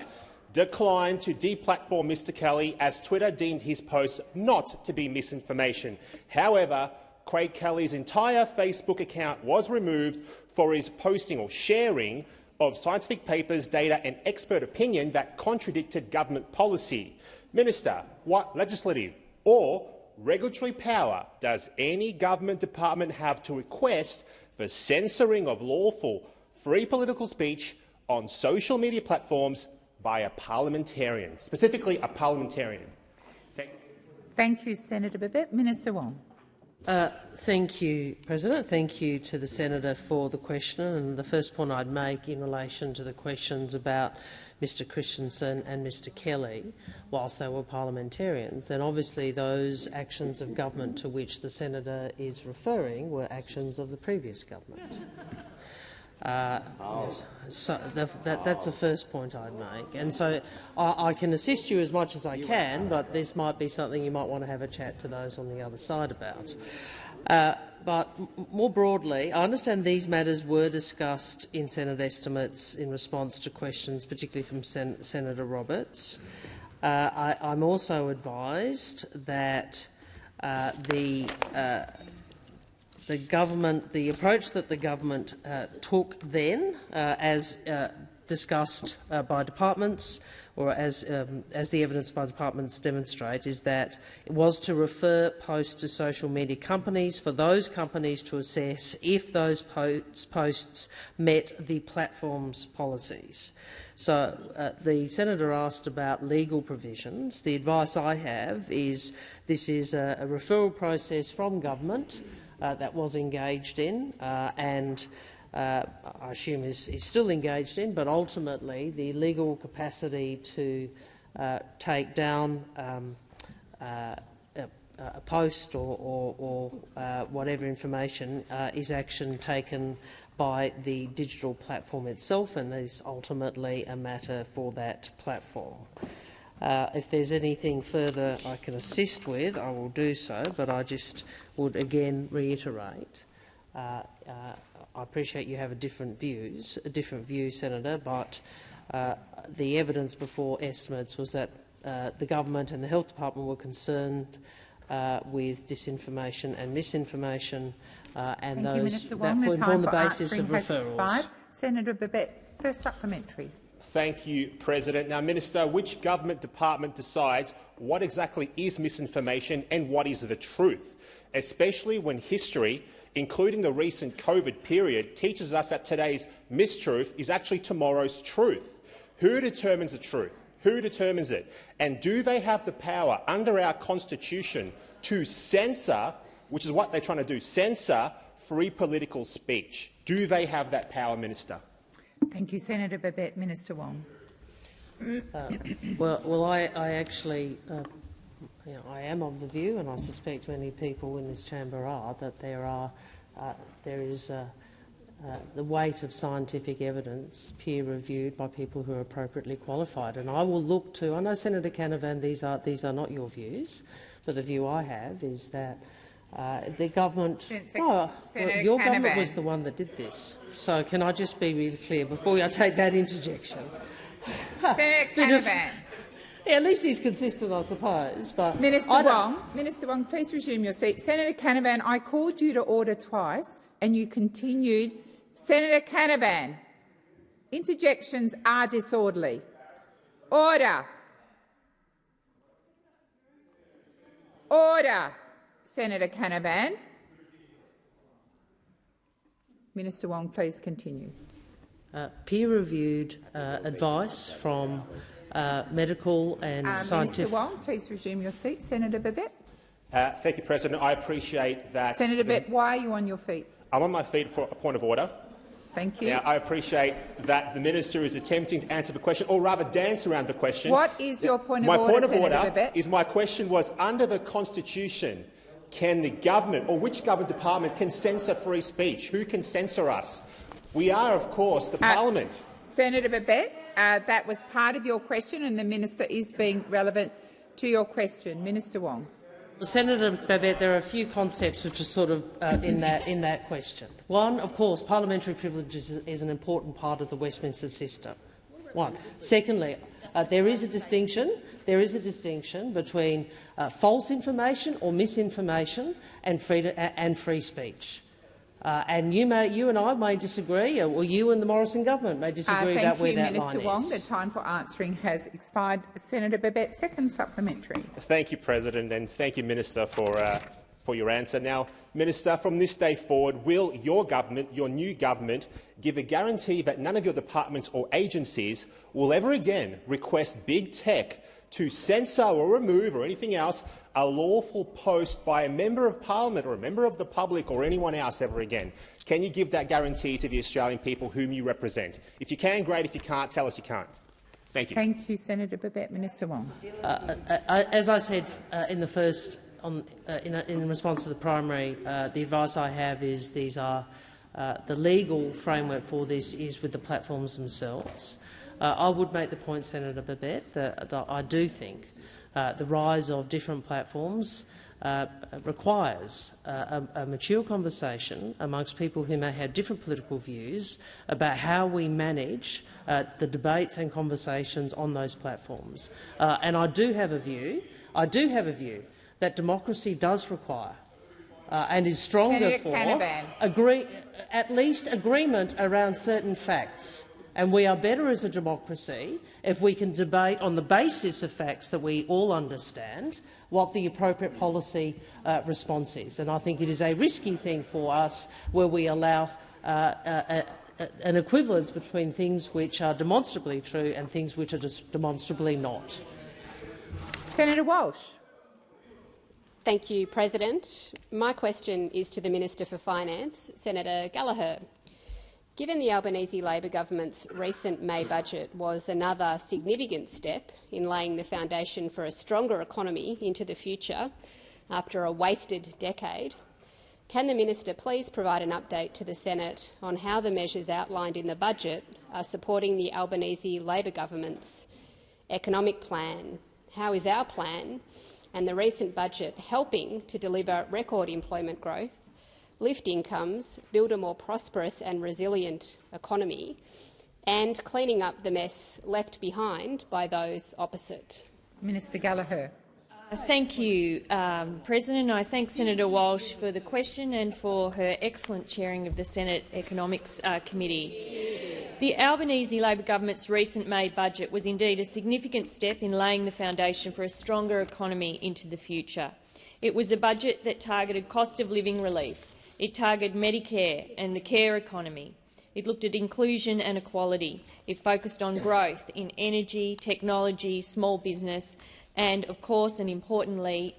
declined to deplatform Mr Kelly, as Twitter deemed his posts not to be misinformation. However, Craig Kelly's entire Facebook account was removed for his posting or sharing of scientific papers, data and expert opinion that contradicted government policy. Minister, what legislative or regulatory power does any government department have to request for censoring of lawful, free political speech on social media platforms by a parliamentarian, specifically a parliamentarian? Thank you, Senator Babet. Minister Wong. Thank you, President. Thank you to the senator for the question. And the first point I'd make in relation to the questions about Mr Christensen and Mr Kelly, whilst they were parliamentarians, then obviously those actions of government to which the senator is referring were actions of the previous government. So that's the first point I'd make. And so I can assist you as much as I can, but this might be something you might want to have a chat to those on the other side about. But more broadly, I understand these matters were discussed in Senate estimates in response to questions, particularly from Senator Roberts. I'm also advised that the approach that the government took then, as discussed by departments, or as the evidence by departments demonstrate, is that it was to refer posts to social media companies for those companies to assess if those posts met the platform's policies. So the senator asked about legal provisions. The advice I have is this is a referral process from government that was engaged in and I assume is still engaged in, but ultimately the legal capacity to take down a post or whatever information is action taken by the digital platform itself, and is ultimately a matter for that platform. If there's anything further I can assist with, I will do so, but I just would again reiterate I appreciate you have a different view, Senator, but the evidence before estimates was that the government and the Health Department were concerned with disinformation and misinformation, and those that form the basis of referrals. Senator Babet, first supplementary. Thank you, President. Now, Minister, which government department decides what exactly is misinformation and what is the truth, especially when history, including the recent COVID period, teaches us that today's mistruth is actually tomorrow's truth? Who determines the truth? Who determines it? And do they have the power under our Constitution to censor, which is what they're trying to do, censor free political speech? Do they have that power, Minister? Thank you, Senator Babet. Minister Wong. Well, I actually, I am of the view, and I suspect many people in this chamber are, that there is the weight of scientific evidence peer-reviewed by people who are appropriately qualified. And I will look to. I know, Senator Canavan, these are not your views, but the view I have is that the government. Your government was the one that did this. So can I just be really clear before I take that interjection? Senator Canavan. Yeah, at least he's consistent, I suppose. But Minister Wong, please resume your seat. Senator Canavan, I called you to order twice, and you continued. Senator Canavan, interjections are disorderly. Order. Order. Senator Canavan. Minister Wong, please continue. Peer-reviewed advice from medical and scientific. Minister Wong, please resume your seat. Senator Babet. Thank you, President. I appreciate that. Senator Babet, why are you on your feet? I'm on my feet for a point of order. Thank you. Now, I appreciate that the minister is attempting to answer the question, or rather dance around the question. What is your point of order, My point of Senator order Babet? is my question was, under the Constitution, can the government, or which government department, can censor free speech? Who can censor us? We are, of course, the parliament. Senator Babet, that was part of your question, and the minister is being relevant to your question. Minister Wong. Well, Senator Babet, there are a few concepts which are sort of in that question. One, of course, parliamentary privilege is an important part of the Westminster system. One. Secondly, there is a distinction. There is a distinction between false information or misinformation and free speech. And you and I may disagree, or you and the Morrison government may disagree about where that line is. Thank you, Minister Wong. The time for answering has expired. Senator Babet, second supplementary. Thank you, President, and thank you, Minister, for your answer. Now, Minister, from this day forward, will your government, your new government, give a guarantee that none of your departments or agencies will ever again request big tech to censor or remove or anything else a lawful post by a member of parliament or a member of the public or anyone else ever again? Can you give that guarantee to the Australian people whom you represent? If you can, great. If you can't, tell us you can't. Thank you. Thank you, Senator Babet. Minister Wong. As I said in the first, in response to the primary, the advice I have is these are the legal framework for this is with the platforms themselves. I would make the point, Senator Babet, that I do think the rise of different platforms requires a mature conversation amongst people who may have different political views about how we manage the debates and conversations on those platforms. And I do have a view. That democracy does require and is stronger for at least agreement around certain facts. And we are better as a democracy if we can debate on the basis of facts that we all understand what the appropriate policy response is. And I think it is a risky thing for us where we allow an equivalence between things which are demonstrably true and things which are just demonstrably not. Senator Walsh. Thank you, President. My question is to the Minister for Finance, Senator Gallagher. Given the Albanese Labor government's recent May budget was another significant step in laying the foundation for a stronger economy into the future after a wasted decade, can the minister please provide an update to the Senate on how the measures outlined in the budget are supporting the Albanese Labor government's economic plan? How is our plan and the recent budget helping to deliver record employment growth, lift incomes, build a more prosperous and resilient economy, and cleaning up the mess left behind by those opposite? Minister Gallagher. Thank you, President. I thank Senator Walsh for the question and for her excellent chairing of the Senate Economics Committee. The Albanese Labor government's recent May budget was indeed a significant step in laying the foundation for a stronger economy into the future. It was a budget that targeted cost of living relief. It targeted Medicare and the care economy. It looked at inclusion and equality. It focused on growth in energy, technology, small business and, of course, and importantly,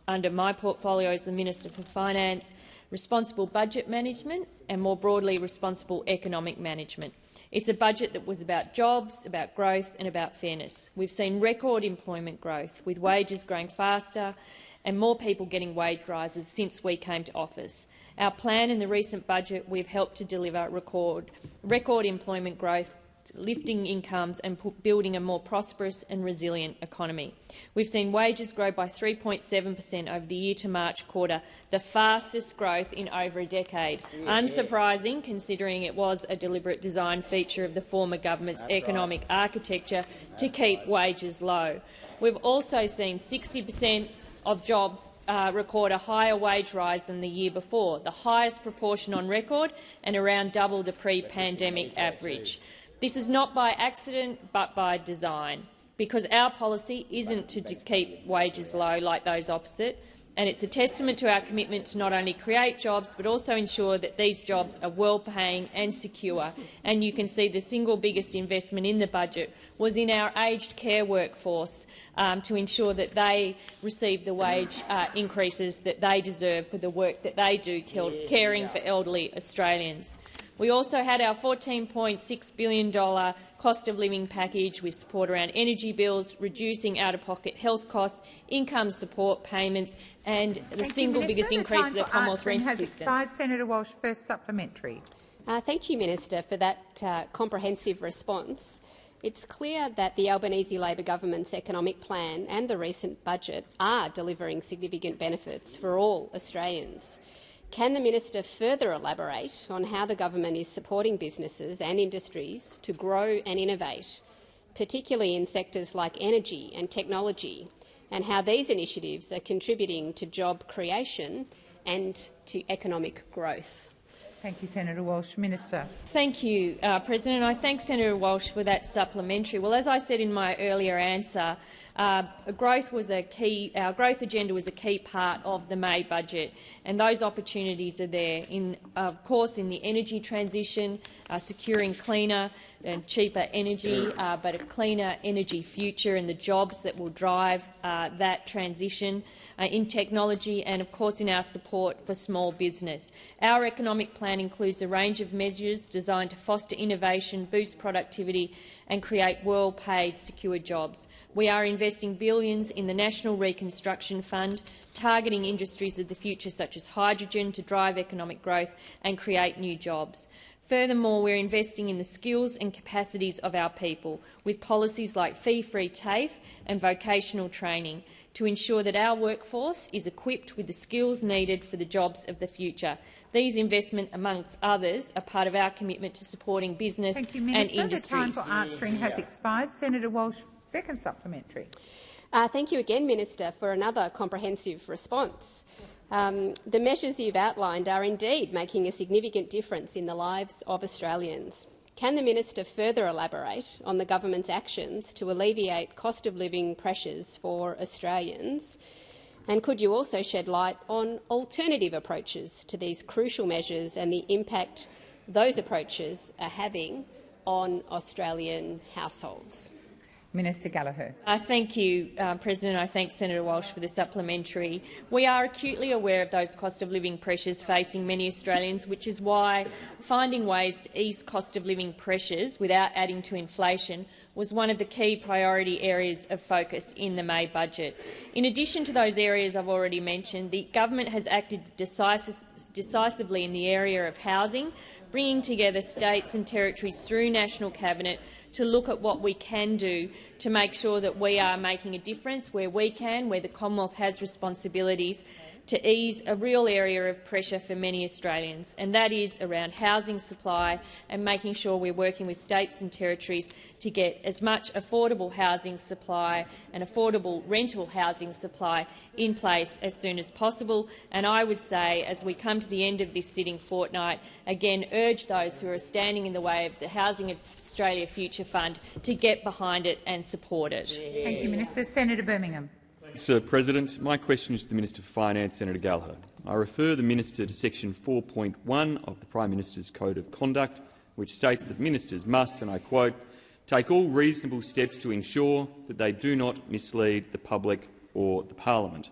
under my portfolio as the Minister for Finance, responsible budget management and, more broadly, responsible economic management. It's a budget that was about jobs, about growth and about fairness. We've seen record employment growth, with wages growing faster and more people getting wage rises since we came to office. Our plan in the recent budget, we've helped to deliver record employment growth, lifting incomes and building a more prosperous and resilient economy. We've seen wages grow by 3.7% over the year to March quarter, the fastest growth in over a decade. Unsurprising, considering it was a deliberate design feature of the former government's economic architecture to keep wages low. We've also seen 60% of jobs record a higher wage rise than the year before, the highest proportion on record and around double the pre-pandemic average. This is not by accident but by design, because our policy isn't to keep wages low like those opposite, and it's a testament to our commitment to not only create jobs but also ensure that these jobs are well-paying and secure. And you can see the single biggest investment in the budget was in our aged care workforce to ensure that they receive the wage increases that they deserve for the work that they do caring for elderly Australians. We also had our $14.6 billion cost of living package with support around energy bills, reducing out-of-pocket health costs, income support payments and the single biggest increase of the Commonwealth rent assistance. Senator Walsh, first supplementary. Thank you, Minister, for that comprehensive response. It's clear that the Albanese Labor government's economic plan and the recent budget are delivering significant benefits for all Australians. Can the minister further elaborate on how the government is supporting businesses and industries to grow and innovate, particularly in sectors like energy and technology, and how these initiatives are contributing to job creation and to economic growth? Thank you, Senator Walsh. Minister. Thank you, President. I thank Senator Walsh for that supplementary. Well, as I said in my earlier answer, growth was a key. Our growth agenda was a key part of the May budget, and those opportunities are there. Of course, in the energy transition, securing cleaner and cheaper energy, but a cleaner energy future and the jobs that will drive that transition. In technology and, of course, in our support for small business. Our economic plan includes a range of measures designed to foster innovation, boost productivity and create well-paid, secure jobs. We are investing billions in the National Reconstruction Fund, targeting industries of the future such as hydrogen to drive economic growth and create new jobs. Furthermore, we're investing in the skills and capacities of our people, with policies like fee-free TAFE and vocational training, to ensure that our workforce is equipped with the skills needed for the jobs of the future. These investments, amongst others, are part of our commitment to supporting business and industries. The time for answering has expired. Senator Walsh, second supplementary. Thank you again, Minister, for another comprehensive response. The measures you've outlined are indeed making a significant difference in the lives of Australians. Can the minister further elaborate on the government's actions to alleviate cost of living pressures for Australians? And could you also shed light on alternative approaches to these crucial measures and the impact those approaches are having on Australian households? Minister Gallagher. Thank you, President. I thank Senator Walsh for the supplementary. We are acutely aware of those cost of living pressures facing many Australians, which is why finding ways to ease cost of living pressures without adding to inflation was one of the key priority areas of focus in the May budget. In addition to those areas I've already mentioned, the government has acted decisively in the area of housing, bringing together states and territories through National Cabinet to look at what we can do to make sure that we are making a difference where we can, where the Commonwealth has responsibilities, to ease a real area of pressure for many Australians, and that is around housing supply and making sure we're working with states and territories to get as much affordable housing supply and affordable rental housing supply in place as soon as possible. And I would say, as we come to the end of this sitting fortnight, again urge those who are standing in the way of the Housing Australia Future Fund to get behind it and support it. Thank you, Minister. Senator Birmingham. Sir President, my question is to the Minister for Finance, Senator Gallagher. I refer the Minister to section 4.1 of the Prime Minister's Code of Conduct, which states that ministers must, and I quote, take all reasonable steps to ensure that they do not mislead the public or the parliament.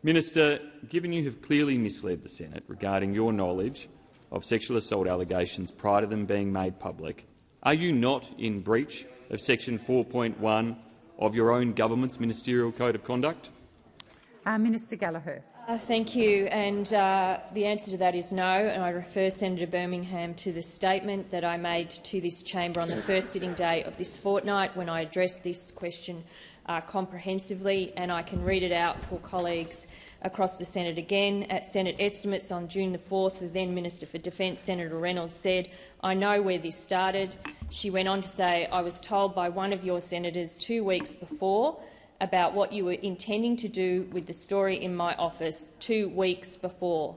Minister, given you have clearly misled the Senate regarding your knowledge of sexual assault allegations prior to them being made public, are you not in breach of section 4.1 of your own government's ministerial code of conduct? Minister Gallagher. Thank you. And the answer to that is no. And I refer Senator Birmingham to the statement that I made to this chamber on the first sitting day of this fortnight when I addressed this question comprehensively, and I can read it out for colleagues across the Senate again. At Senate estimates on June the 4th, the then Minister for Defence, Senator Reynolds, said, "I know where this started." She went on to say, "I was told by one of your senators 2 weeks before about what you were intending to do with the story in my office 2 weeks before.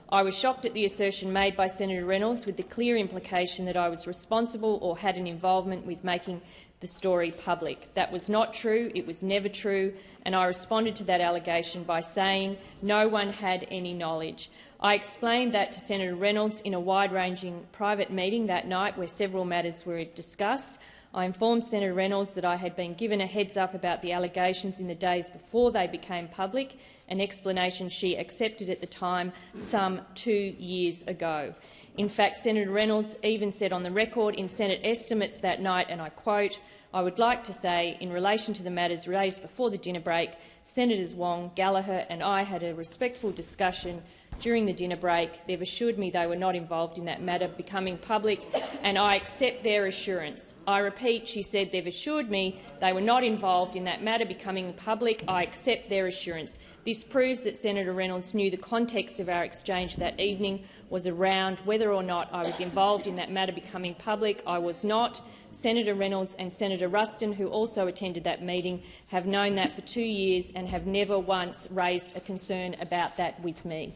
I was shocked at the assertion made by Senator Reynolds, with the clear implication that I was responsible or had an involvement with making the story public. That was not true. It was never true, and I responded to that allegation by saying no one had any knowledge. I explained that to Senator Reynolds in a wide-ranging private meeting that night where several matters were discussed. I informed Senator Reynolds that I had been given a heads-up about the allegations in the days before they became public, an explanation she accepted at the time some 2 years ago. In fact, Senator Reynolds even said on the record in Senate estimates that night, and I quote, "I would like to say, in relation to the matters raised before the dinner break, Senators Wong, Gallagher and I had a respectful discussion during the dinner break. They've assured me they were not involved in that matter becoming public, and I accept their assurance." I repeat, she said, "They've assured me they were not involved in that matter becoming public. I accept their assurance." This proves that Senator Reynolds knew the context of our exchange that evening was around whether or not I was involved in that matter becoming public. I was not. Senator Reynolds and Senator Ruston, who also attended that meeting, have known that for 2 years and have never once raised a concern about that with me.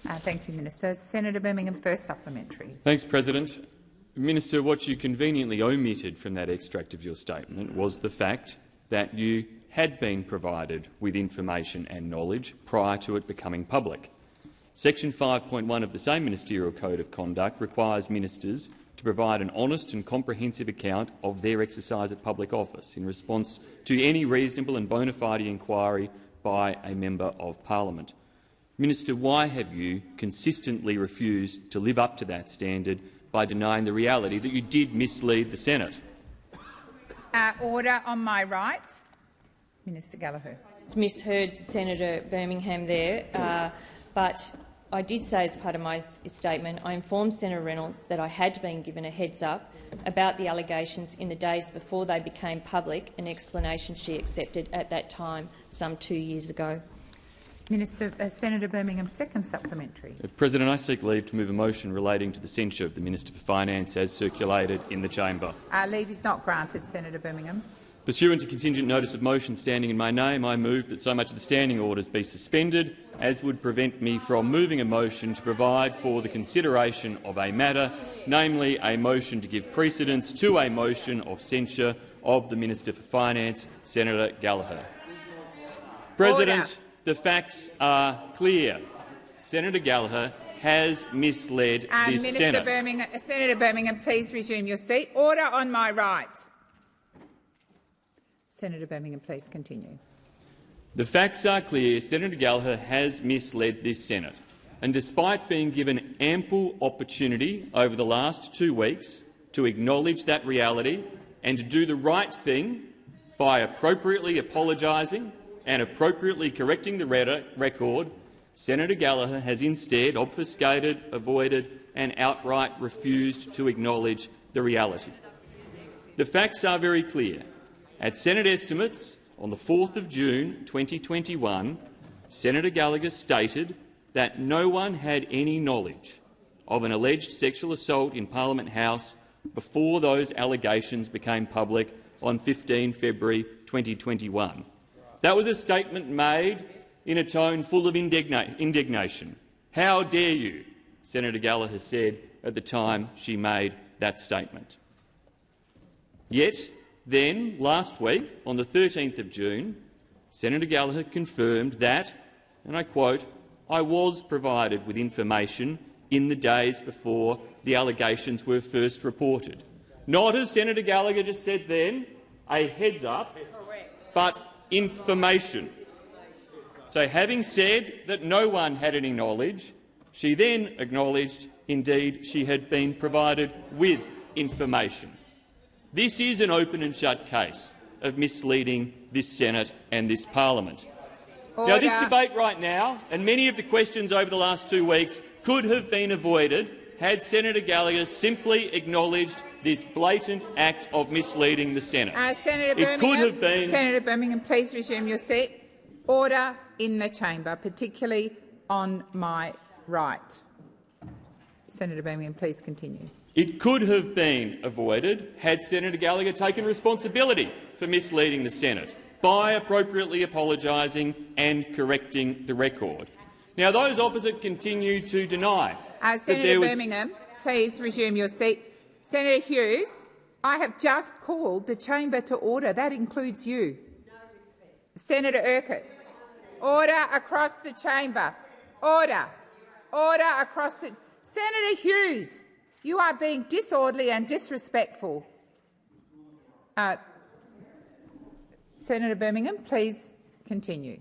Thank you, Minister. Senator Birmingham, first supplementary. Thanks, President. Minister, what you conveniently omitted from that extract of your statement was the fact that you had been provided with information and knowledge prior to it becoming public. Section 5.1 of the same Ministerial Code of Conduct requires ministers to provide an honest and comprehensive account of their exercise of public office in response to any reasonable and bona fide inquiry by a Member of Parliament. Minister, why have you consistently refused to live up to that standard by denying the reality that you did mislead the Senate? Order on my right. Minister Gallagher. It's misheard Senator Birmingham there, but I did say as part of my statement I informed Senator Reynolds that I had been given a heads-up about the allegations in the days before they became public, an explanation she accepted at that time some 2 years ago. Minister, Senator Birmingham, second supplementary. President, I seek leave to move a motion relating to the censure of the Minister for Finance as circulated in the chamber. Leave is not granted, Senator Birmingham. Pursuant to contingent notice of motion standing in my name, I move that so much of the standing orders be suspended as would prevent me from moving a motion to provide for the consideration of a matter, namely a motion to give precedence to a motion of censure of the Minister for Finance, Senator Gallagher. President, the facts are clear. Senator Gallagher has misled this Senate. Senator Birmingham, please resume your seat. Order on my right. Senator Birmingham, please continue. The facts are clear. Senator Gallagher has misled this Senate. And despite being given ample opportunity over the last 2 weeks to acknowledge that reality and to do the right thing by appropriately apologising and appropriately correcting the record, Senator Gallagher has instead obfuscated, avoided and outright refused to acknowledge the reality. The facts are very clear. At Senate estimates on the 4th of June 2021, Senator Gallagher stated that no one had any knowledge of an alleged sexual assault in Parliament House before those allegations became public on 15 February 2021. That was a statement made in a tone full of indignation. How dare you, Senator Gallagher said at the time she made that statement. Yet, then, last week, on the 13th of June, Senator Gallagher confirmed that, and I quote, "I was provided with information in the days before the allegations were first reported." Not, as Senator Gallagher just said then, a heads-up, but information. So, having said that no one had any knowledge, She then acknowledged, indeed, she had been provided with information. This is an open and shut case of misleading this Senate and this parliament. Order. Now, this debate right now, and many of the questions over the last 2 weeks, could have been avoided had Senator Gallagher simply acknowledged this blatant act of misleading the Senate. Senator Birmingham, please resume your seat. Order in the chamber, particularly on my right. Senator Birmingham, please continue. It could have been avoided had Senator Gallagher taken responsibility for misleading the Senate by appropriately apologising and correcting the record. Now, those opposite continue to deny Senator Birmingham, please resume your seat. Senator Hughes, I have just called the chamber to order. That includes you. Senator Urquhart, order across the chamber. Order. Order across the— Senator Hughes, you are being disorderly and disrespectful. Senator Birmingham, please continue.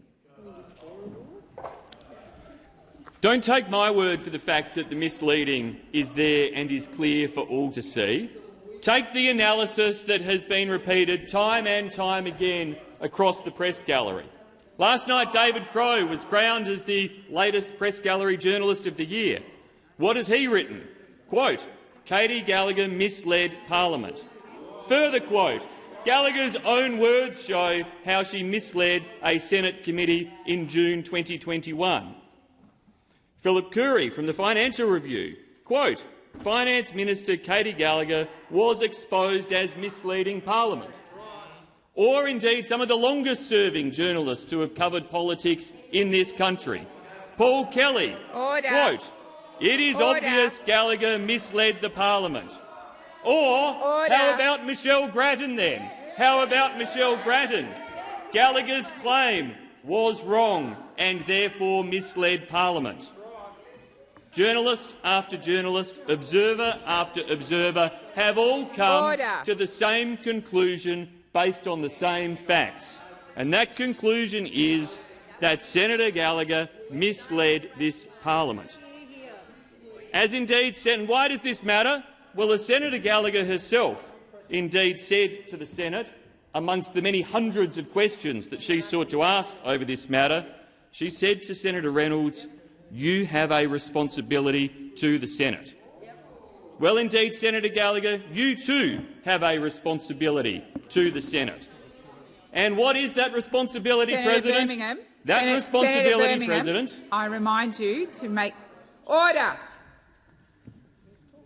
Don't take my word for the fact that the misleading is there and is clear for all to see. Take the analysis that has been repeated time and time again across the press gallery. Last night, David Crowe was crowned as the latest press gallery journalist of the year. What has he written? Quote, Katie Gallagher misled Parliament. Further quote, Gallagher's own words show how she misled a Senate committee in June 2021. Philip Curry from the Financial Review, quote, Finance Minister Katie Gallagher was exposed as misleading Parliament. Or indeed some of the longest-serving journalists to have covered politics in this country. Paul Kelly, quote, it is obvious Gallagher misled the Parliament. Or how about Michelle Grattan then? How about Michelle Grattan? Gallagher's claim was wrong and therefore misled Parliament. Journalist after journalist, observer after observer have all come to the same conclusion based on the same facts. And that conclusion is that Senator Gallagher misled this Parliament. As indeed said, and why does this matter? Well, as Senator Gallagher herself indeed said to the Senate, amongst the many hundreds of questions that she sought to ask over this matter, she said to Senator Reynolds, you have a responsibility to the Senate. Well, indeed, Senator Gallagher, you too have a responsibility to the Senate. And what is that responsibility, President? President, I remind you to make order.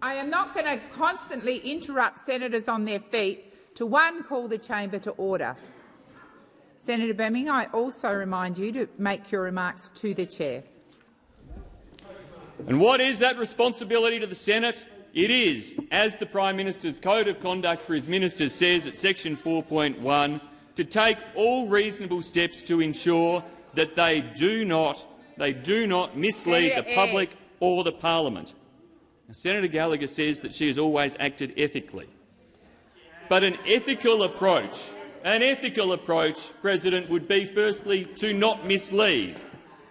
I am not going to constantly interrupt senators on their feet to, one, call the chamber to order. Senator Birmingham, I also remind you to make your remarks to the chair. And what is that responsibility to the Senate? It is, as the Prime Minister's Code of Conduct for his ministers says at section 4.1, to take all reasonable steps to ensure that they do not mislead the public or the Parliament. Now, Senator Gallagher says that she has always acted ethically. But an ethical approach, President, would be firstly to not mislead.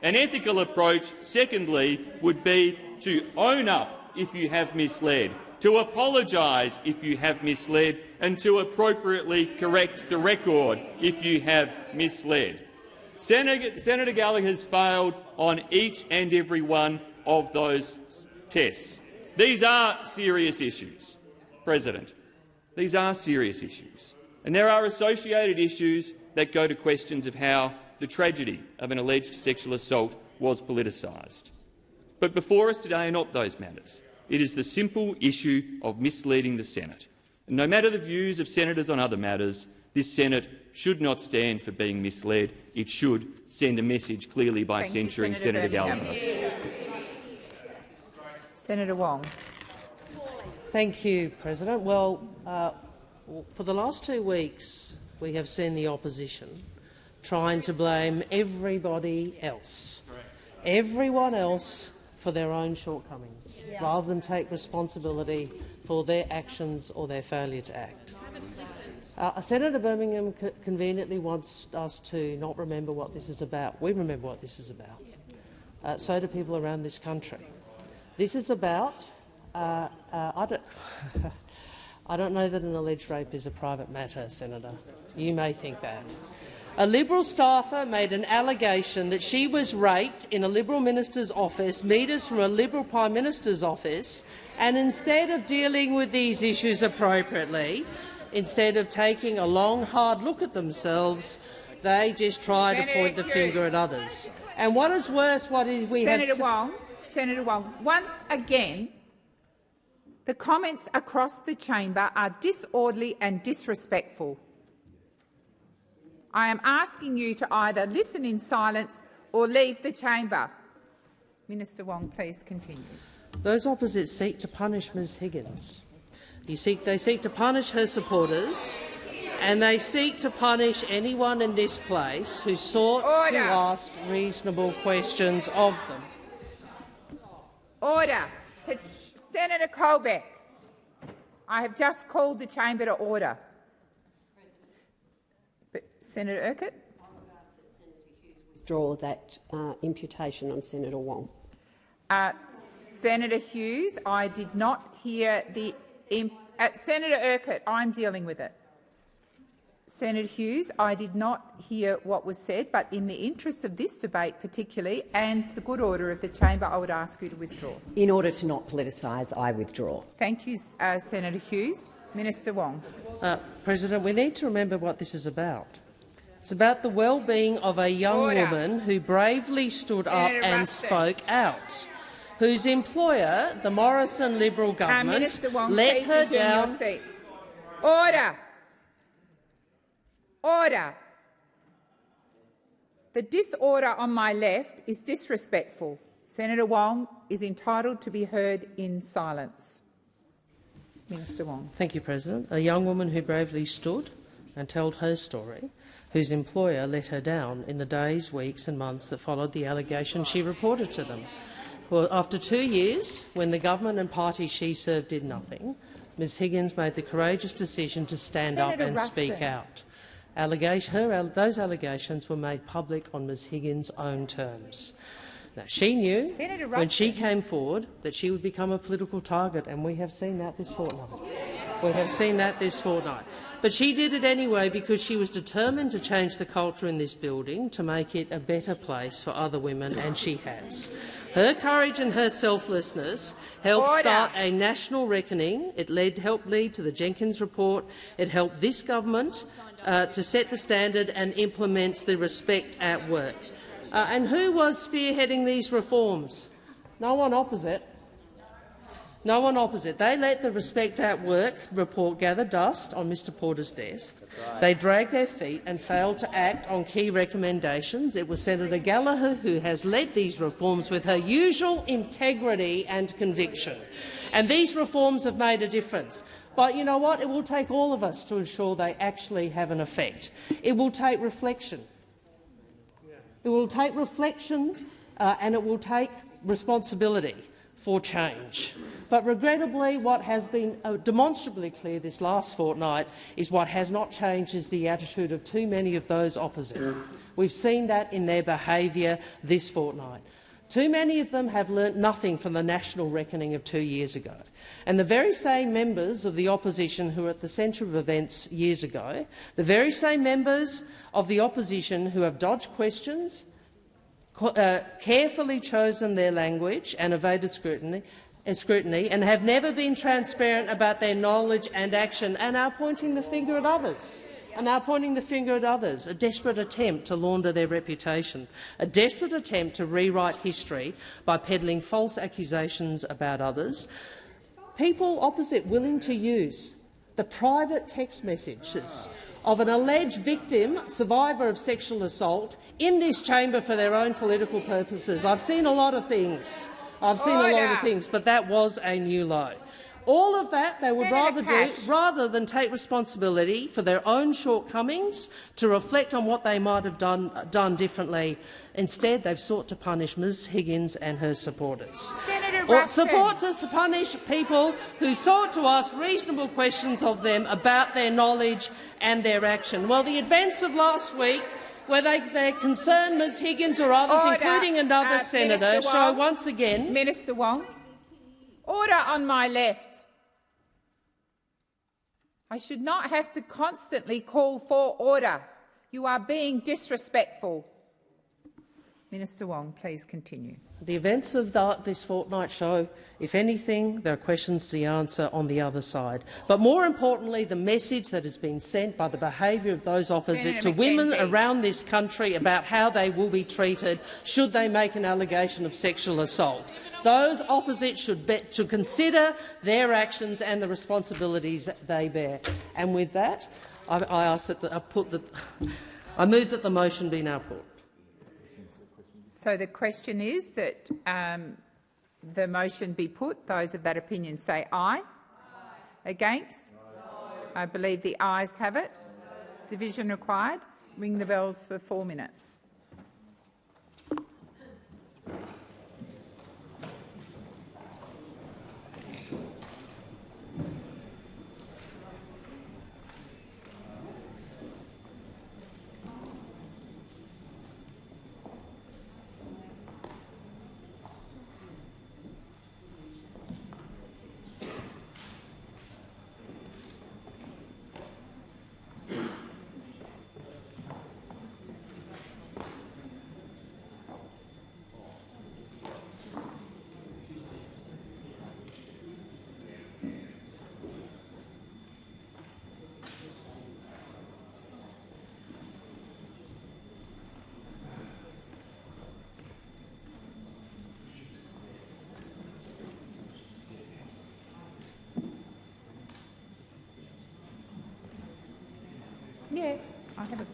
An ethical approach, secondly, would be to own up if you have misled, to apologise if you have misled, and to appropriately correct the record if you have misled. Senator Gallagher has failed on each and every one of those tests. These are serious issues, President. These are serious issues. And there are associated issues that go to questions of how the tragedy of an alleged sexual assault was politicised. But before us today are not those matters. It is the simple issue of misleading the Senate. And no matter the views of senators on other matters, this Senate should not stand for being misled. It should send a message clearly by censuring Senator Gallagher. Senator Wong. Thank you, President. Well, for the last 2 weeks, we have seen the opposition trying to blame everybody else, everyone else for their own shortcomings, rather than take responsibility for their actions or their failure to act. Senator Birmingham conveniently wants us to not remember what this is about. We remember what this is about. So do people around this country. This is about I don't know that an alleged rape is a private matter, Senator. You may think that. A Liberal staffer made an allegation that she was raped in a Liberal minister's office, metres from a Liberal Prime Minister's office, and instead of dealing with these issues appropriately, instead of taking a long, hard look at themselves, they just try to point the finger at others. And what is worse, Senator Wong, once again, the comments across the chamber are disorderly and disrespectful. I am asking you to either listen in silence or leave the chamber. Minister Wong, please continue. Those opposite seek to punish Ms Higgins. They seek to punish her supporters, and they seek to punish anyone in this place who sought to ask reasonable questions of them. Order. Senator Colbeck, I have just called the chamber to order. Senator Urquhart? Withdraw that imputation on Senator Wong. Senator Hughes, I did not hear the... Senator Urquhart, I'm dealing with it. Senator Hughes, I did not hear what was said, but in the interests of this debate particularly and the good order of the chamber, I would ask you to withdraw. In order to not politicise, I withdraw. Thank you, Senator Hughes. Minister Wong. President, we need to remember what this is about. It's about the well-being of a young woman who bravely stood up and spoke out, whose employer, the Morrison Liberal government, Minister Wong, let her down. Your seat. Order. Order. The disorder on my left is disrespectful. Senator Wong is entitled to be heard in silence. Minister Wong. Thank you, President. A young woman who bravely stood and told her story, whose employer let her down in the days, weeks and months that followed the allegation she reported to them. Well, after 2 years, when the government and party she served did nothing, Ms Higgins made the courageous decision to stand up and speak out. Those allegations were made public on Ms Higgins' own terms. Now, she knew when she came forward that she would become a political target, and we have seen that this fortnight. But she did it anyway because she was determined to change the culture in this building to make it a better place for other women, and she has. Her courage and her selflessness helped start a national reckoning. It helped lead to the Jenkins report. It helped this government to set the standard and implement the Respect at Work. And who was spearheading these reforms? No one opposite. No one opposite. They let the Respect at Work report gather dust on Mr Porter's desk. They dragged their feet and failed to act on key recommendations. It was Senator Gallagher who has led these reforms with her usual integrity and conviction. And these reforms have made a difference. But you know what? It will take all of us to ensure they actually have an effect. It will take reflection. It will take reflection and it will take responsibility for change. But regrettably, what has been demonstrably clear this last fortnight is what has not changed is the attitude of too many of those opposite. We've seen that in their behaviour this fortnight. Too many of them have learnt nothing from the national reckoning of 2 years ago. And the very same members of the opposition who were at the centre of events years ago, the very same members of the opposition who have dodged questions, carefully chosen their language and evaded scrutiny, and have never been transparent about their knowledge and action, and are pointing the finger at others. A desperate attempt to launder their reputation, a desperate attempt to rewrite history by peddling false accusations about others. People opposite willing to use the private text messages of an alleged victim, survivor of sexual assault, in this chamber for their own political purposes. I've seen a lot of things. But that was a new low. All of that they would rather do, rather than take responsibility for their own shortcomings, to reflect on what they might have done differently. Instead, they've sought to punish Ms Higgins and her supporters. To punish people who sought to ask reasonable questions of them about their knowledge and their action. Well, the events of last week, where they concern Ms Higgins or others, including another senator, show once again— Minister Wong. Order on my left. I should not have to constantly call for order. You are being disrespectful. Minister Wong, please continue. The events of this fortnight show, if anything, there are questions to answer on the other side. But more importantly, the message that has been sent by the behaviour of those opposite to women around this country about how they will be treated should they make an allegation of sexual assault. Those opposite should consider their actions and the responsibilities that they bear. And with that, I ask that I move that the motion be now put. So the question is that the motion be put. Those of that opinion say aye. Against? I believe the ayes have it. Division required. Ring the bells for 4 minutes. Yeah, I have a...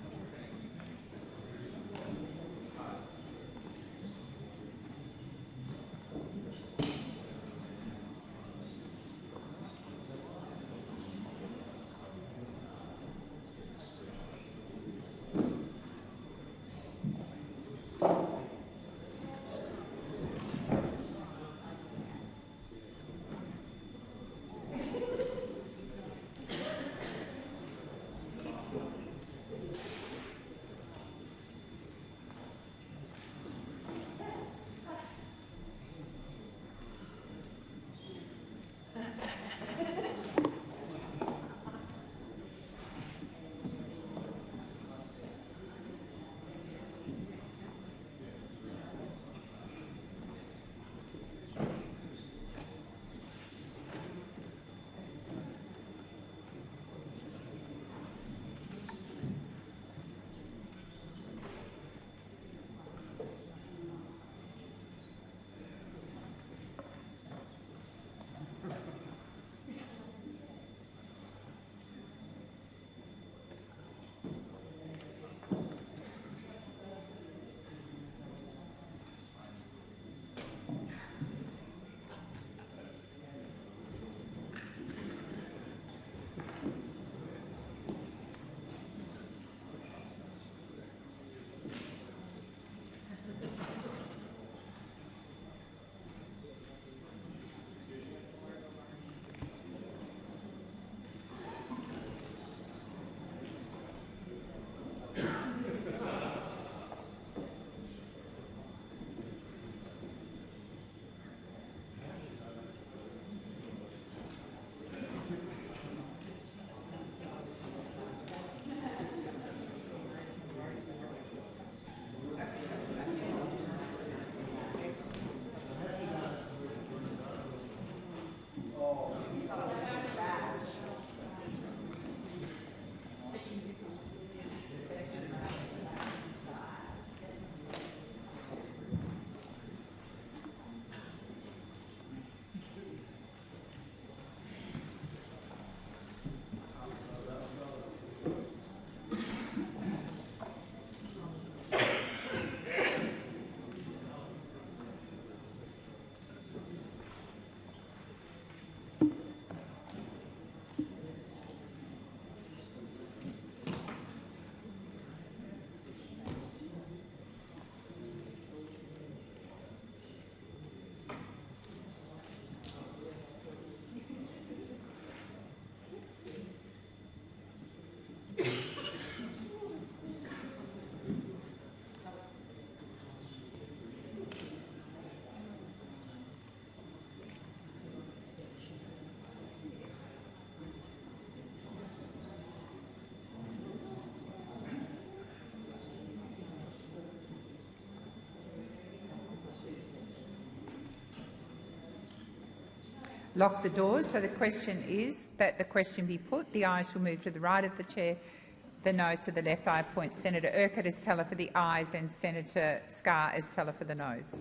Lock the doors. So the question is that the question be put. The ayes shall move to the right of the chair, the noes to the left. I appoint Senator Urquhart as teller for the ayes and Senator Scarr as teller for the noes.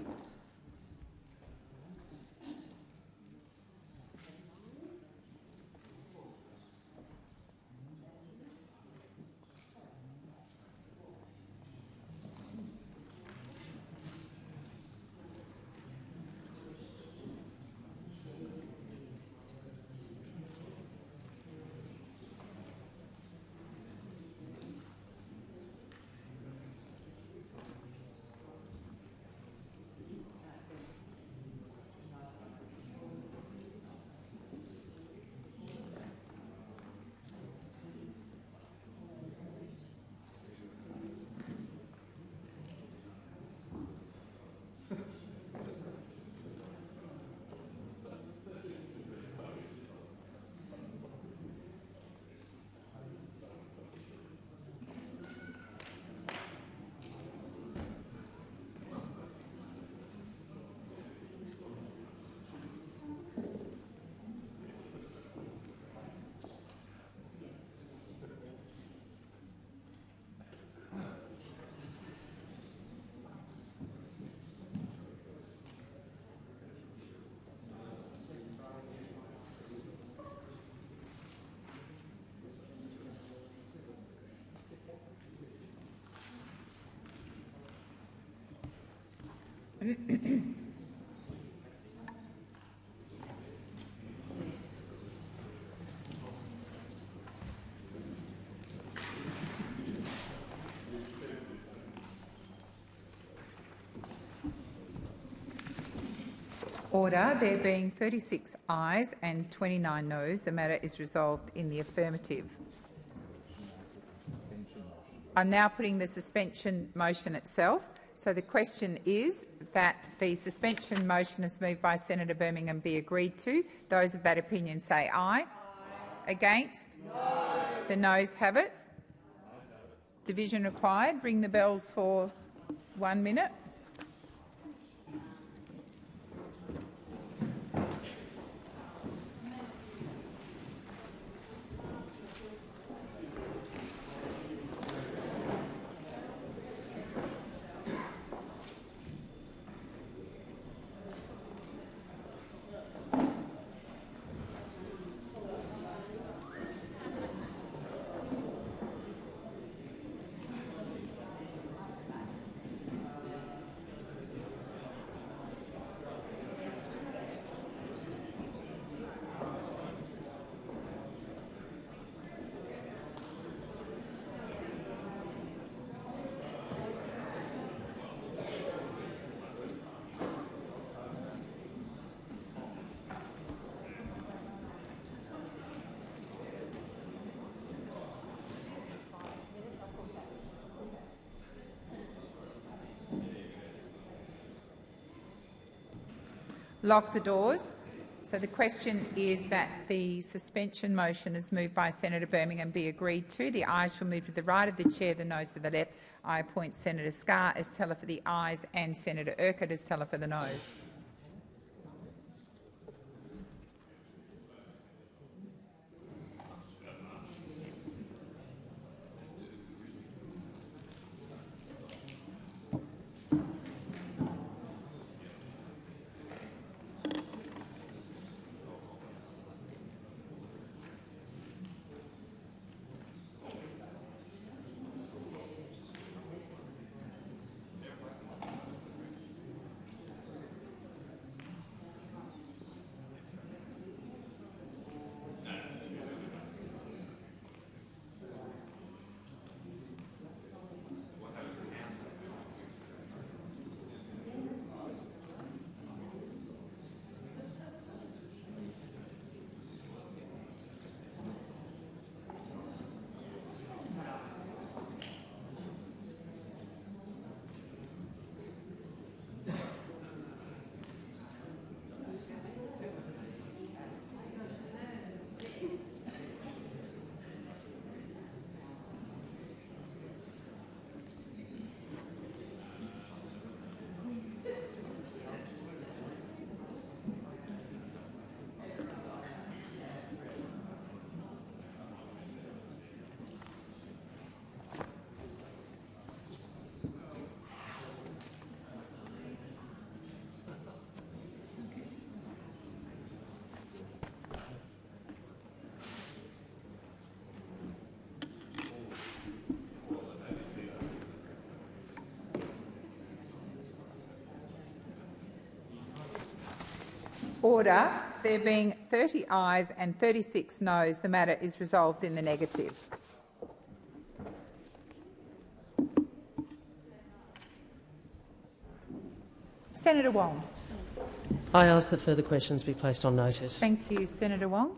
Order. There being 36 ayes and 29 noes, the matter is resolved in the affirmative. I'm now putting the suspension motion itself. So the question is that the suspension motion is moved by Senator Birmingham be agreed to. Those of that opinion say aye. Against? No. The noes have it. Division required. Ring the bells for 1 minute. Lock the doors. So the question is that the suspension motion is moved by Senator Birmingham be agreed to. The ayes shall move to the right of the chair, the noes to the left. I appoint Senator Scarr as teller for the ayes and Senator Urquhart as teller for the noes. Order. There being 30 ayes and 36 noes, the matter is resolved in the negative. Senator Wong. I ask that further questions be placed on notice. Thank you, Senator Wong.